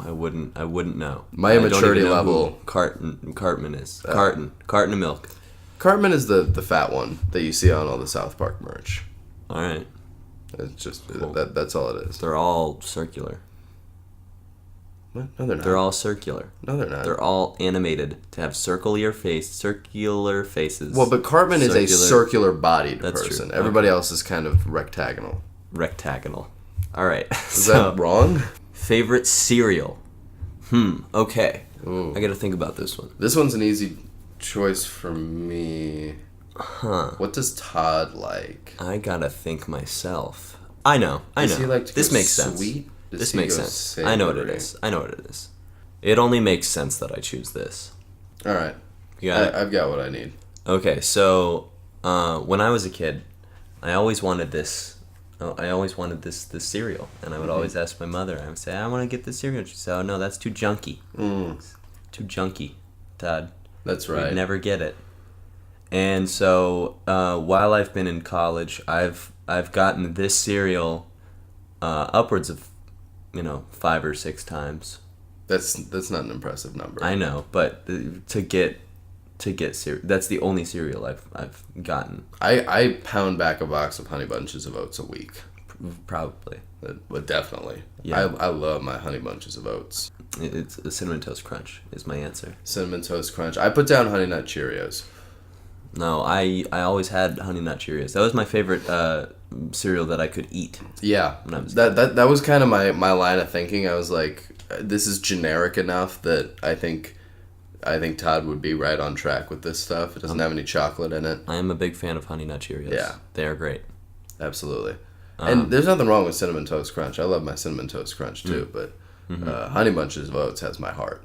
Speaker 1: wouldn't know.
Speaker 2: My immaturity level.
Speaker 1: Cartman is carton of milk.
Speaker 2: Cartman is the fat one that you see on all the South Park merch.
Speaker 1: All right,
Speaker 2: It's just
Speaker 1: Cool.
Speaker 2: that's all it is.
Speaker 1: they're all circular.
Speaker 2: What? No, they're not.
Speaker 1: They're all circular.
Speaker 2: No, they're not.
Speaker 1: They're all animated to have circular faces.
Speaker 2: Well, but Cartman is a circular-bodied
Speaker 1: That's
Speaker 2: person.
Speaker 1: true.
Speaker 2: Everybody else is kind of rectagonal.
Speaker 1: Rectagonal. All right.
Speaker 2: Is that wrong?
Speaker 1: Favorite cereal? Okay.
Speaker 2: Ooh.
Speaker 1: I got to think about this one.
Speaker 2: This one's an easy choice for me.
Speaker 1: Huh.
Speaker 2: What does Todd like?
Speaker 1: I got to think myself. I know.
Speaker 2: Does he like to
Speaker 1: This
Speaker 2: go
Speaker 1: makes sense.
Speaker 2: sweet? Does
Speaker 1: This
Speaker 2: he
Speaker 1: makes
Speaker 2: go
Speaker 1: sense. I know what it
Speaker 2: savory?
Speaker 1: is. It only makes sense that I choose this.
Speaker 2: All right.
Speaker 1: You got it?
Speaker 2: I've got what I need.
Speaker 1: Okay, so when I was a kid, I always wanted this. This cereal, and I would always ask my mother. I would say, "I want to get this cereal." She'd say, "Oh no, that's too junky. Too junky, Todd.
Speaker 2: That's right.
Speaker 1: You'd never get it." And so while I've been in college, I've gotten this cereal upwards of 5 or 6 times.
Speaker 2: That's not an impressive number.
Speaker 1: I know, but to get cereal, that's the only cereal I've gotten.
Speaker 2: I pound back a box of Honey Bunches of Oats a week.
Speaker 1: Probably.
Speaker 2: But definitely.
Speaker 1: Yeah.
Speaker 2: I love my Honey Bunches of Oats.
Speaker 1: It's a Cinnamon Toast Crunch is my answer.
Speaker 2: Cinnamon Toast Crunch. I put down Honey Nut Cheerios.
Speaker 1: No, I always had Honey Nut Cheerios. That was my favorite cereal that I could eat.
Speaker 2: Yeah.
Speaker 1: When I was
Speaker 2: that was kind of my line of thinking. I was like, this is generic enough that I think Todd would be right on track with this stuff. It doesn't have any chocolate in it.
Speaker 1: I am a big fan of Honey Nut Cheerios.
Speaker 2: Yeah.
Speaker 1: They are great.
Speaker 2: Absolutely. And there's nothing wrong with Cinnamon Toast Crunch. I love my Cinnamon Toast Crunch too, but Honey Bunches of Oats has my heart.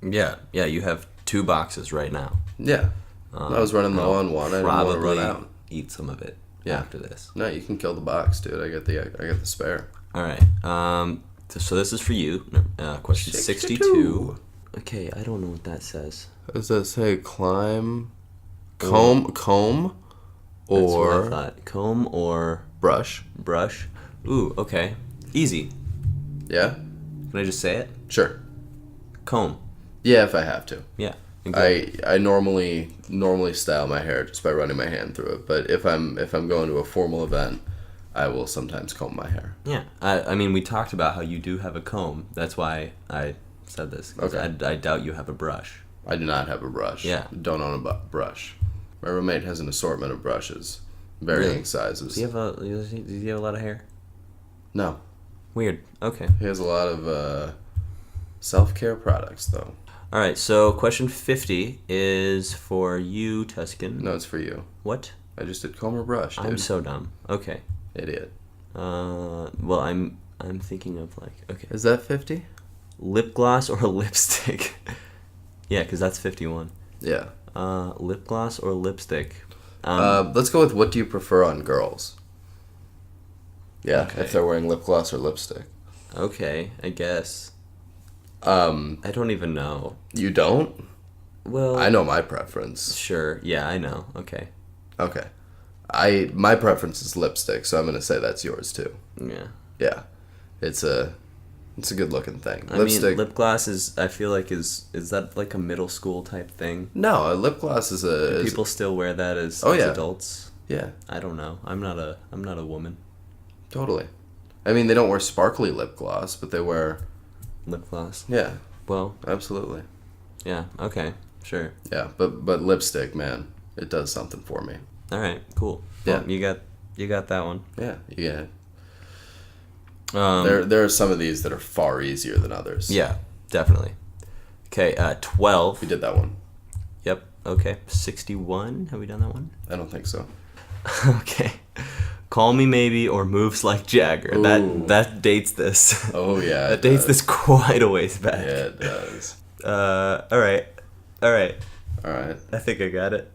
Speaker 1: Yeah, you have 2 boxes right now.
Speaker 2: Yeah. I was running low on one. I didn't want to run out.
Speaker 1: Eat some of it after this.
Speaker 2: No, you can kill the box, dude. I got the spare.
Speaker 1: All right. So this is for you. Question 62. Okay, I don't know what that says.
Speaker 2: Does that say climb, comb,
Speaker 1: That's what I
Speaker 2: or
Speaker 1: thought. Comb or
Speaker 2: brush?
Speaker 1: brush? Ooh, okay. Easy.
Speaker 2: Yeah.
Speaker 1: Can I just say it?
Speaker 2: Sure.
Speaker 1: Comb.
Speaker 2: Yeah, if I have to.
Speaker 1: Yeah.
Speaker 2: I normally style my hair just by running my hand through it, but if I'm going to a formal event, I will sometimes comb my hair.
Speaker 1: Yeah. I mean, we talked about how you do have a comb. That's why I said this. 'Cause
Speaker 2: Okay.
Speaker 1: I doubt you have a brush.
Speaker 2: I do not have a brush.
Speaker 1: Yeah.
Speaker 2: Don't own a brush. My roommate has an assortment of brushes, varying
Speaker 1: Really?
Speaker 2: sizes.
Speaker 1: Does he have a lot of hair?
Speaker 2: No.
Speaker 1: Weird. Okay.
Speaker 2: He has a lot of self-care products, though.
Speaker 1: All right, so question 50 is for you, Tuscan.
Speaker 2: No, it's for you.
Speaker 1: What?
Speaker 2: I just did comb or brush, dude.
Speaker 1: I'm so dumb. Okay.
Speaker 2: Idiot.
Speaker 1: Well, I'm thinking of like, okay.
Speaker 2: Is that 50?
Speaker 1: Lip gloss or lipstick? Yeah, because that's 51.
Speaker 2: Yeah.
Speaker 1: Lip gloss or lipstick?
Speaker 2: Let's go with what do you prefer on girls? Yeah,
Speaker 1: Okay.
Speaker 2: if they're wearing lip gloss or lipstick.
Speaker 1: Okay, I guess. I don't even know.
Speaker 2: You don't?
Speaker 1: Well,
Speaker 2: I know my preference.
Speaker 1: Sure. Yeah, I know. Okay.
Speaker 2: Okay. My preference is lipstick, so I'm gonna say that's yours too.
Speaker 1: Yeah.
Speaker 2: Yeah. It's a good looking thing.
Speaker 1: I
Speaker 2: Lipstick.
Speaker 1: mean, lip gloss is. I feel like is that like a middle school type thing?
Speaker 2: No, a lip gloss is
Speaker 1: Do
Speaker 2: a.
Speaker 1: people still wear that as
Speaker 2: yeah.
Speaker 1: adults?
Speaker 2: Yeah,
Speaker 1: I don't know. I'm not a woman.
Speaker 2: totally. I mean, they don't wear sparkly lip gloss, but they wear.
Speaker 1: Lip gloss.
Speaker 2: Yeah,
Speaker 1: Well,
Speaker 2: absolutely.
Speaker 1: yeah. Okay. Sure.
Speaker 2: Yeah, but lipstick, man, it does something for me.
Speaker 1: All right. Cool.
Speaker 2: Yeah.
Speaker 1: Well, you got that one.
Speaker 2: Yeah, yeah.
Speaker 1: Um,
Speaker 2: There are some of these that are far easier than others.
Speaker 1: Yeah. Definitely. Okay. 12.
Speaker 2: We did that one.
Speaker 1: Yep. Okay. 61. Have we done that one?
Speaker 2: I don't think so.
Speaker 1: Okay. Call Me Maybe or Moves Like Jagger.
Speaker 2: Ooh.
Speaker 1: That dates this.
Speaker 2: Oh yeah,
Speaker 1: That dates this quite a ways back.
Speaker 2: Yeah, it does.
Speaker 1: All right.
Speaker 2: All right.
Speaker 1: I think I got it.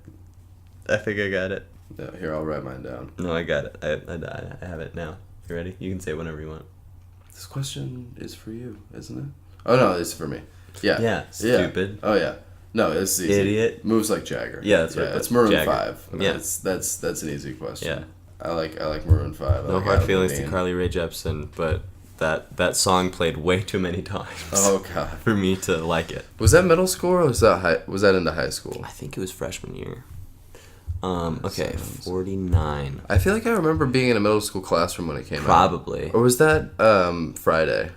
Speaker 2: Yeah, here, I'll write mine down.
Speaker 1: No, I got it. I have it now. You ready? You can say whenever you want.
Speaker 2: This question is for you, isn't it? Oh no, it's for me. Yeah.
Speaker 1: Yeah, stupid.
Speaker 2: Oh yeah. No, it's easy.
Speaker 1: Idiot.
Speaker 2: Moves like Jagger.
Speaker 1: Yeah, that's right.
Speaker 2: It's Maroon
Speaker 1: Jagger.
Speaker 2: 5.
Speaker 1: Yeah.
Speaker 2: That's an easy question.
Speaker 1: Yeah.
Speaker 2: I like Maroon 5. I
Speaker 1: No
Speaker 2: like
Speaker 1: hard
Speaker 2: Adam
Speaker 1: feelings to
Speaker 2: Levine.
Speaker 1: Carly Rae Jepsen, but that song played way too many times
Speaker 2: Oh god.
Speaker 1: for me to like it.
Speaker 2: Was that middle school or was that into high school?
Speaker 1: I think it was freshman year. Okay,
Speaker 2: sounds-
Speaker 1: 49.
Speaker 2: I feel like I remember being in a middle school classroom when it came out.
Speaker 1: Probably.
Speaker 2: Or was that Friday?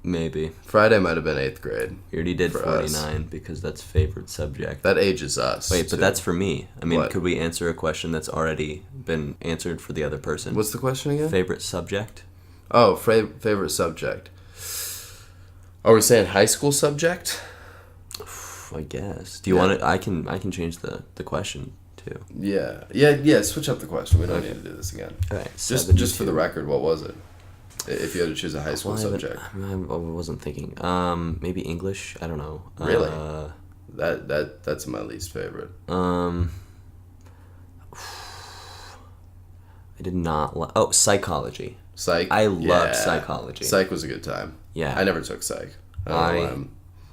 Speaker 1: Maybe.
Speaker 2: Friday might have been 8th grade.
Speaker 1: You already did
Speaker 2: For
Speaker 1: 49 because that's favorite subject.
Speaker 2: That ages us.
Speaker 1: Wait, but
Speaker 2: too.
Speaker 1: that's for me. I mean,
Speaker 2: What?
Speaker 1: could we answer a question that's already been answered for the other person?
Speaker 2: What's the question again?
Speaker 1: favorite subject?
Speaker 2: Oh, favorite subject. Are we saying high school subject?
Speaker 1: I guess. Do you
Speaker 2: Yeah.
Speaker 1: want it? I can change the question too.
Speaker 2: Yeah. Switch up the question. We don't need to do this again.
Speaker 1: All right.
Speaker 2: Just for the record, what was it? If you had to choose a high school
Speaker 1: Well,
Speaker 2: subject,
Speaker 1: I wasn't thinking. Maybe English. I don't know.
Speaker 2: Really? That's my least favorite.
Speaker 1: I did not. Psychology.
Speaker 2: Psych.
Speaker 1: I loved
Speaker 2: yeah.
Speaker 1: psychology.
Speaker 2: Psych was a good time.
Speaker 1: Yeah.
Speaker 2: I never took psych. I don't know why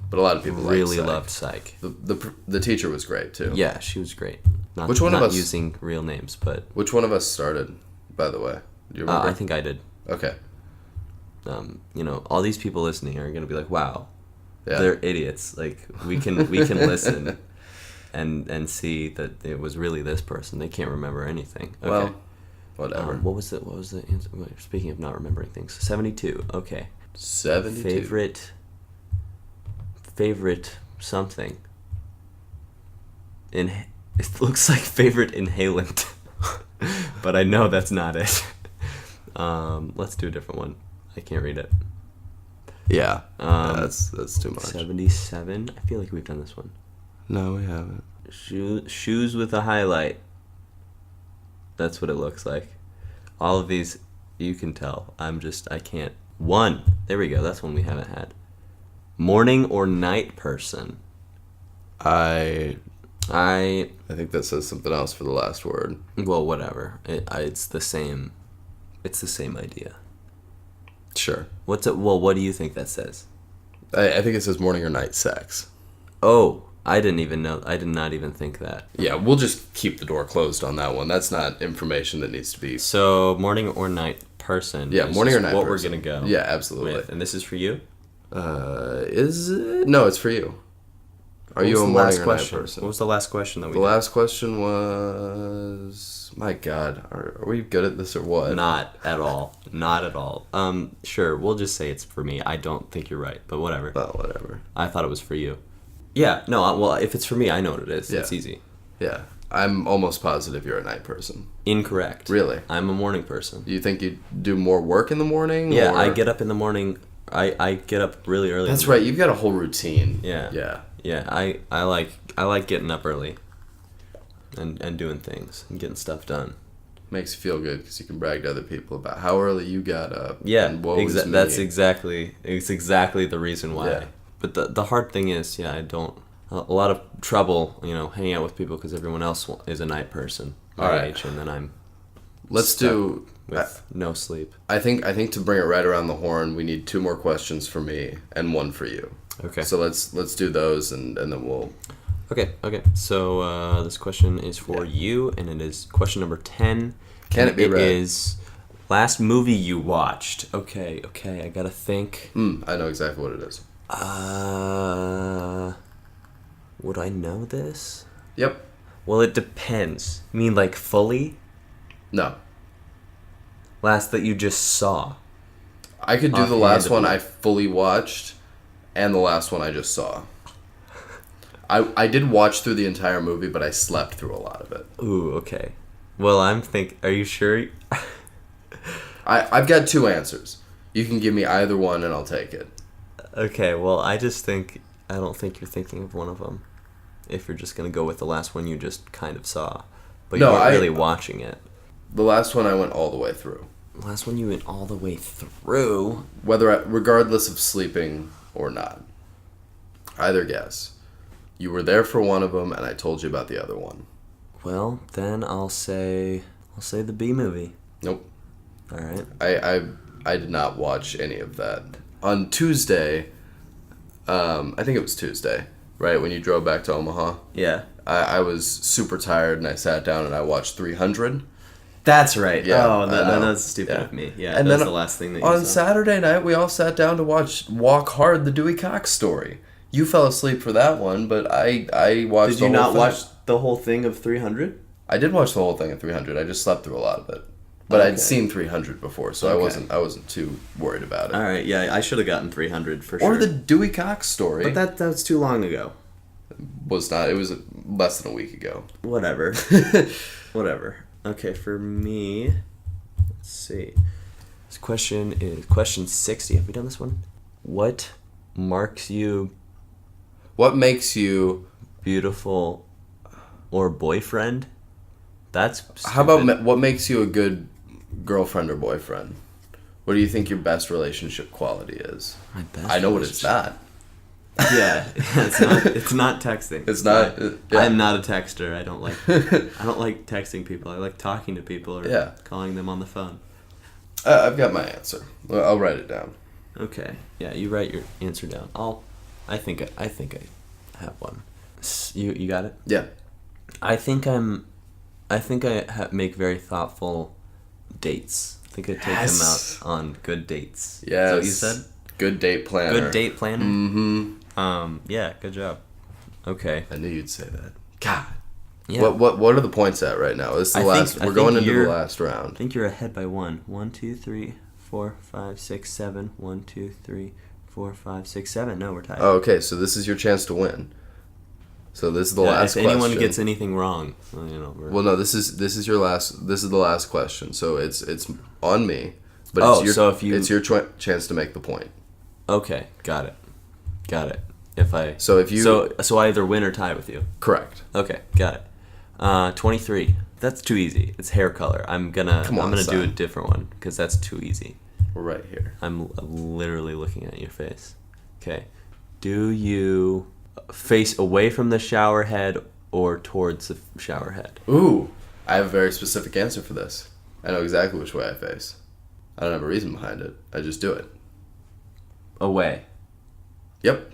Speaker 2: but a lot of people
Speaker 1: really
Speaker 2: liked psych.
Speaker 1: loved psych.
Speaker 2: The teacher was great too.
Speaker 1: Yeah, she was great. Not,
Speaker 2: Which one of
Speaker 1: not
Speaker 2: us-
Speaker 1: using real names, but
Speaker 2: Which one of us started, by the way? Do you remember?
Speaker 1: I think I did.
Speaker 2: Okay.
Speaker 1: All these people listening are gonna be like, "Wow,
Speaker 2: Yeah.
Speaker 1: they're idiots." Like we can listen and see that it was really this person. They can't remember anything. Okay.
Speaker 2: Well, whatever.
Speaker 1: What was the answer? Speaking of not remembering things, 72. Okay.
Speaker 2: 72.
Speaker 1: Favorite something. It looks like favorite inhalant, but I know that's not it. Let's do a different one. I can't read it.
Speaker 2: Yeah. That's too much.
Speaker 1: 77. I feel like we've done this one.
Speaker 2: No, we haven't.
Speaker 1: Shoes with a highlight. That's what it looks like. All of these, you can tell. I can't. One. There we go. That's one we haven't had. Morning or night person?
Speaker 2: I
Speaker 1: I
Speaker 2: think that says something else for the last word.
Speaker 1: Well, whatever. It's the same. It's the same idea.
Speaker 2: Sure.
Speaker 1: What's it? Well, what do you think that says?
Speaker 2: I think it says morning or night sex.
Speaker 1: Oh, I didn't even know. I did not even think that.
Speaker 2: Yeah, we'll just keep the door closed on that one. That's not information that needs to be.
Speaker 1: So, morning or night person.
Speaker 2: Yeah,
Speaker 1: is
Speaker 2: morning or
Speaker 1: just
Speaker 2: night
Speaker 1: what
Speaker 2: person.
Speaker 1: we're gonna go.
Speaker 2: Yeah, absolutely.
Speaker 1: With. And this is for you.
Speaker 2: Is it? No, it's for you. Are
Speaker 1: What
Speaker 2: you
Speaker 1: was
Speaker 2: a
Speaker 1: the
Speaker 2: morning
Speaker 1: last
Speaker 2: or
Speaker 1: question?
Speaker 2: night person?
Speaker 1: What was the last question that we
Speaker 2: The
Speaker 1: did?
Speaker 2: last question was, my God, are we good at this or what?
Speaker 1: Not at all. Not at all. Sure. We'll just say it's for me. I don't think you're right, but whatever.
Speaker 2: Oh, whatever.
Speaker 1: I thought it was for you. Yeah. No. Well, if it's for me, I know what it is.
Speaker 2: Yeah.
Speaker 1: It's easy.
Speaker 2: Yeah. I'm almost positive you're a night person.
Speaker 1: Incorrect.
Speaker 2: Really?
Speaker 1: I'm a morning person.
Speaker 2: Do you think you do more work in the morning?
Speaker 1: Yeah,
Speaker 2: or?
Speaker 1: I get up in the morning. I get up really early.
Speaker 2: That's right. You've got a whole routine.
Speaker 1: Yeah.
Speaker 2: Yeah.
Speaker 1: Yeah. I like getting up early. And doing things and getting stuff done.
Speaker 2: Makes you feel good because you can brag to other people about how early you got up.
Speaker 1: Yeah,
Speaker 2: and woe is me.
Speaker 1: that's exactly the reason why.
Speaker 2: Yeah.
Speaker 1: But the hard thing is, I don't a lot of trouble, hanging out with people because everyone else is a night person my
Speaker 2: All right.
Speaker 1: age, and then I'm
Speaker 2: Let's
Speaker 1: stuck
Speaker 2: do
Speaker 1: with no sleep.
Speaker 2: I think to bring it right around the horn, we need 2 more questions for me and 1 for you.
Speaker 1: Okay.
Speaker 2: So let's do those and then we'll.
Speaker 1: Okay. So this question is for you, and it is question number 10.
Speaker 2: Can it be read?
Speaker 1: It is last movie you watched. Okay. I gotta think.
Speaker 2: I know exactly what it is.
Speaker 1: Would I know this?
Speaker 2: Yep.
Speaker 1: Well, it depends. You mean like fully?
Speaker 2: No.
Speaker 1: Last that you just saw.
Speaker 2: I could do the last one
Speaker 1: Offhandedly.
Speaker 2: I fully watched and the last one I just saw. I did watch through the entire movie, but I slept through a lot of it.
Speaker 1: Ooh, okay. Well, are you sure?
Speaker 2: I've got 2 answers. You can give me either one and I'll take it.
Speaker 1: Okay, well, I don't think you're thinking of one of them. If you're just going to go with the last one you just kind of saw. But you weren't really watching it.
Speaker 2: The last one I went all the way through.
Speaker 1: The last one you went all the way through?
Speaker 2: Regardless of sleeping or not. Either guess. You were there for one of them and I told you about the other one.
Speaker 1: Well, then I'll say the B movie.
Speaker 2: Nope.
Speaker 1: All right.
Speaker 2: I did not watch any of that. On Tuesday, I think it was Tuesday, right, when you drove back to Omaha,
Speaker 1: Yeah.
Speaker 2: I was super tired and I sat down and I watched 300.
Speaker 1: That's right.
Speaker 2: Yeah,
Speaker 1: Oh,
Speaker 2: I know.
Speaker 1: that's stupid
Speaker 2: Yeah.
Speaker 1: of me. Yeah,
Speaker 2: And
Speaker 1: that's
Speaker 2: then
Speaker 1: the last thing that you
Speaker 2: on
Speaker 1: saw.
Speaker 2: Saturday night, we all sat down to watch Walk Hard, the Dewey Cox story. You fell asleep for that one, but I watched
Speaker 1: Did
Speaker 2: the
Speaker 1: you
Speaker 2: whole
Speaker 1: not
Speaker 2: thing.
Speaker 1: watch the whole thing of 300?
Speaker 2: I did watch the whole thing at 300. I just slept through a lot of it. But
Speaker 1: Okay.
Speaker 2: I'd seen 300 before, so
Speaker 1: Okay.
Speaker 2: I wasn't too worried about it.
Speaker 1: All right, yeah, I should have gotten 300 for
Speaker 2: Or
Speaker 1: sure.
Speaker 2: the Dewey Cox story.
Speaker 1: But that's too long ago.
Speaker 2: was not. It was less than a week ago.
Speaker 1: Whatever. Whatever. Okay, for me, let's see. This question is question 60. Have we done this one? What marks you
Speaker 2: What makes you?
Speaker 1: beautiful or boyfriend? That's stupid.
Speaker 2: How about what makes you a good girlfriend or boyfriend? What do you think your best relationship quality is?
Speaker 1: My best
Speaker 2: I know what it's not.
Speaker 1: Yeah, it's not texting.
Speaker 2: It's not. Yeah.
Speaker 1: I'm not a texter. I don't like texting people. I like talking to people or
Speaker 2: Yeah.
Speaker 1: calling them on the phone.
Speaker 2: I've got my answer. Well, I'll write it down.
Speaker 1: Okay. Yeah, you write your answer down. I think I have one. You got it?
Speaker 2: Yeah.
Speaker 1: I think I make very thoughtful dates. I think I take them
Speaker 2: Yes.
Speaker 1: out on good dates.
Speaker 2: Yes.
Speaker 1: Is that what you said?
Speaker 2: Good date planner.
Speaker 1: Good date planner?
Speaker 2: Mm-hmm.
Speaker 1: Yeah, good job. Okay.
Speaker 2: I knew you'd say that. God.
Speaker 1: Yeah.
Speaker 2: What are the points at right now? This is the last. We're going into the last
Speaker 1: I
Speaker 2: round.
Speaker 1: think you're ahead by 1. 1, 2, 3, 4, 5, 6, 7. 1, 2, 3, 4, 5, 6, 7. No, we're tied.
Speaker 2: Oh, okay. So this is your chance to win. So this is the last
Speaker 1: if
Speaker 2: question.
Speaker 1: anyone gets anything wrong,
Speaker 2: Well, no. This is your last. This is the last question. So it's on me. But
Speaker 1: Oh,
Speaker 2: it's your,
Speaker 1: so if you-
Speaker 2: it's your chance to make the point.
Speaker 1: Okay, got it. If I
Speaker 2: So if you-
Speaker 1: so I either win or tie with you.
Speaker 2: Correct.
Speaker 1: Okay, got it. 23. That's too easy. It's hair color. I'm gonna do a
Speaker 2: son.
Speaker 1: different one because that's too easy.
Speaker 2: We're right here.
Speaker 1: I'm literally looking at your face. Okay. Do you face away from the shower head or towards the shower head?
Speaker 2: Ooh, I have a very specific answer for this. I know exactly which way I face. I don't have a reason behind it. I just do it.
Speaker 1: Away.
Speaker 2: Yep.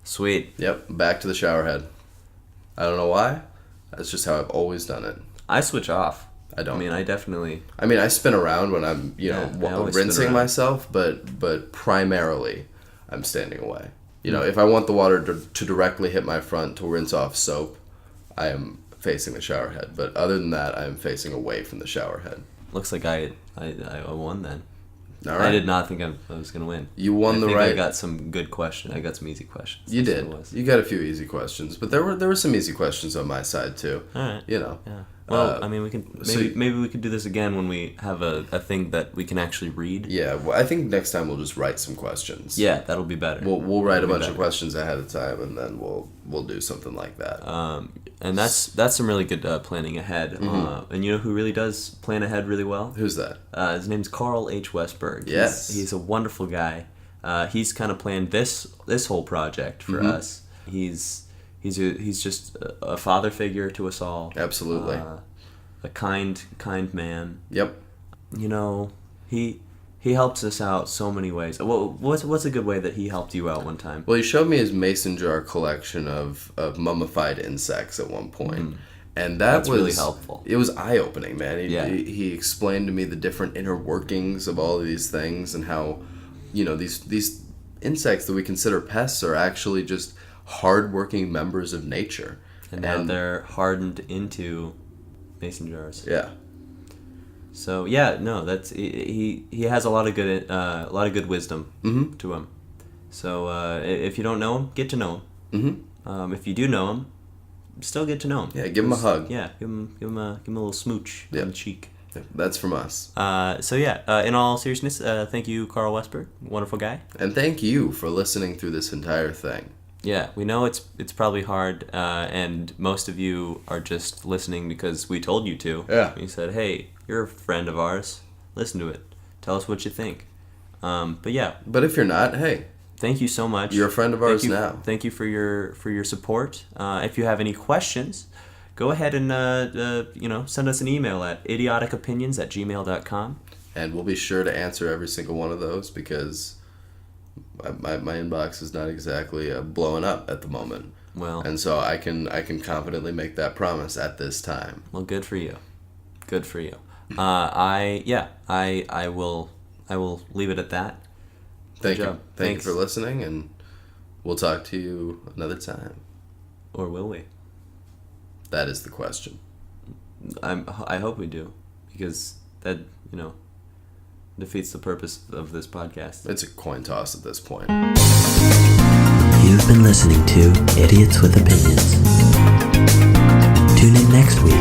Speaker 1: Sweet.
Speaker 2: Yep. Back to the shower head. I don't know why. That's just how I've always done it.
Speaker 1: I switch off.
Speaker 2: I don't.
Speaker 1: I mean,
Speaker 2: I spin around when I'm,
Speaker 1: I always spin
Speaker 2: rinsing
Speaker 1: around.
Speaker 2: myself, but primarily I'm standing away. If I want the water to directly hit my front to rinse off soap, I am facing the shower head. But other than that, I am facing away from the shower head.
Speaker 1: looks like I won then.
Speaker 2: All right.
Speaker 1: I did not think I was going to win.
Speaker 2: You won the
Speaker 1: I think
Speaker 2: right.
Speaker 1: I got some good questions. I got some easy questions.
Speaker 2: You
Speaker 1: That's
Speaker 2: did.
Speaker 1: what it was.
Speaker 2: You got a few easy questions, but there were some easy questions on my side too.
Speaker 1: All right.
Speaker 2: You know.
Speaker 1: Yeah. Well, I mean, we can
Speaker 2: so
Speaker 1: maybe we could do this again when we have a thing that we can actually read.
Speaker 2: Yeah. Well, I think next time we'll just write some questions.
Speaker 1: Yeah, that'll be better.
Speaker 2: We'll write a bunch of questions ahead of time, and then we'll do something like that.
Speaker 1: And that's some really good planning ahead. And you know who really does plan ahead really well?
Speaker 2: Who's that?
Speaker 1: His name's Carl H. Westberg.
Speaker 2: Yes.
Speaker 1: He's a wonderful guy. He's kind of planned this whole project for us. He's just a father figure to us all.
Speaker 2: Absolutely.
Speaker 1: A kind man.
Speaker 2: Yep.
Speaker 1: You know, he helps us out so many ways. What's a good way that he helped you out one time?
Speaker 2: Well, he showed me his mason jar collection of mummified insects at one point. And that's was
Speaker 1: really helpful.
Speaker 2: It was eye-opening, man. He
Speaker 1: Yeah.
Speaker 2: explained to me the different inner workings of all of these things and how, you know, these insects that we consider pests are actually just hard-working members of nature.
Speaker 1: And now they're hardened into mason jars.
Speaker 2: Yeah.
Speaker 1: So yeah, no, that's he has a lot of good wisdom to him. So if you don't know him, get to know him. If you do know him, still get to know him.
Speaker 2: Yeah, give him a hug.
Speaker 1: Yeah, give him a little smooch on the cheek.
Speaker 2: Yeah, that's from us.
Speaker 1: So yeah, in all seriousness, thank you, Carl Westberg, wonderful guy.
Speaker 2: And thank you for listening through this entire thing.
Speaker 1: Yeah, we know it's probably hard, and most of you are just listening because we told you to.
Speaker 2: Yeah.
Speaker 1: We said, hey, you're a friend of ours. Listen to it. Tell us what you think. But yeah.
Speaker 2: But if you're not, hey.
Speaker 1: Thank you so much.
Speaker 2: You're a friend of ours now.
Speaker 1: Thank you for your support. If you have any questions, go ahead and send us an email at idioticopinions@gmail.com.
Speaker 2: And we'll be sure to answer every single one of those because my inbox is not exactly blowing up at the moment.
Speaker 1: Well,
Speaker 2: and so I can confidently make that promise at this time.
Speaker 1: Well, good for you. Good for you. I will leave it at that.
Speaker 2: Thank you for listening, and we'll talk to you another time.
Speaker 1: Or will we?
Speaker 2: That is the question.
Speaker 1: I hope we do, because that defeats the purpose of this podcast.
Speaker 2: It's a coin toss at this point.
Speaker 3: You've been listening to Idiots with Opinions. Tune in next week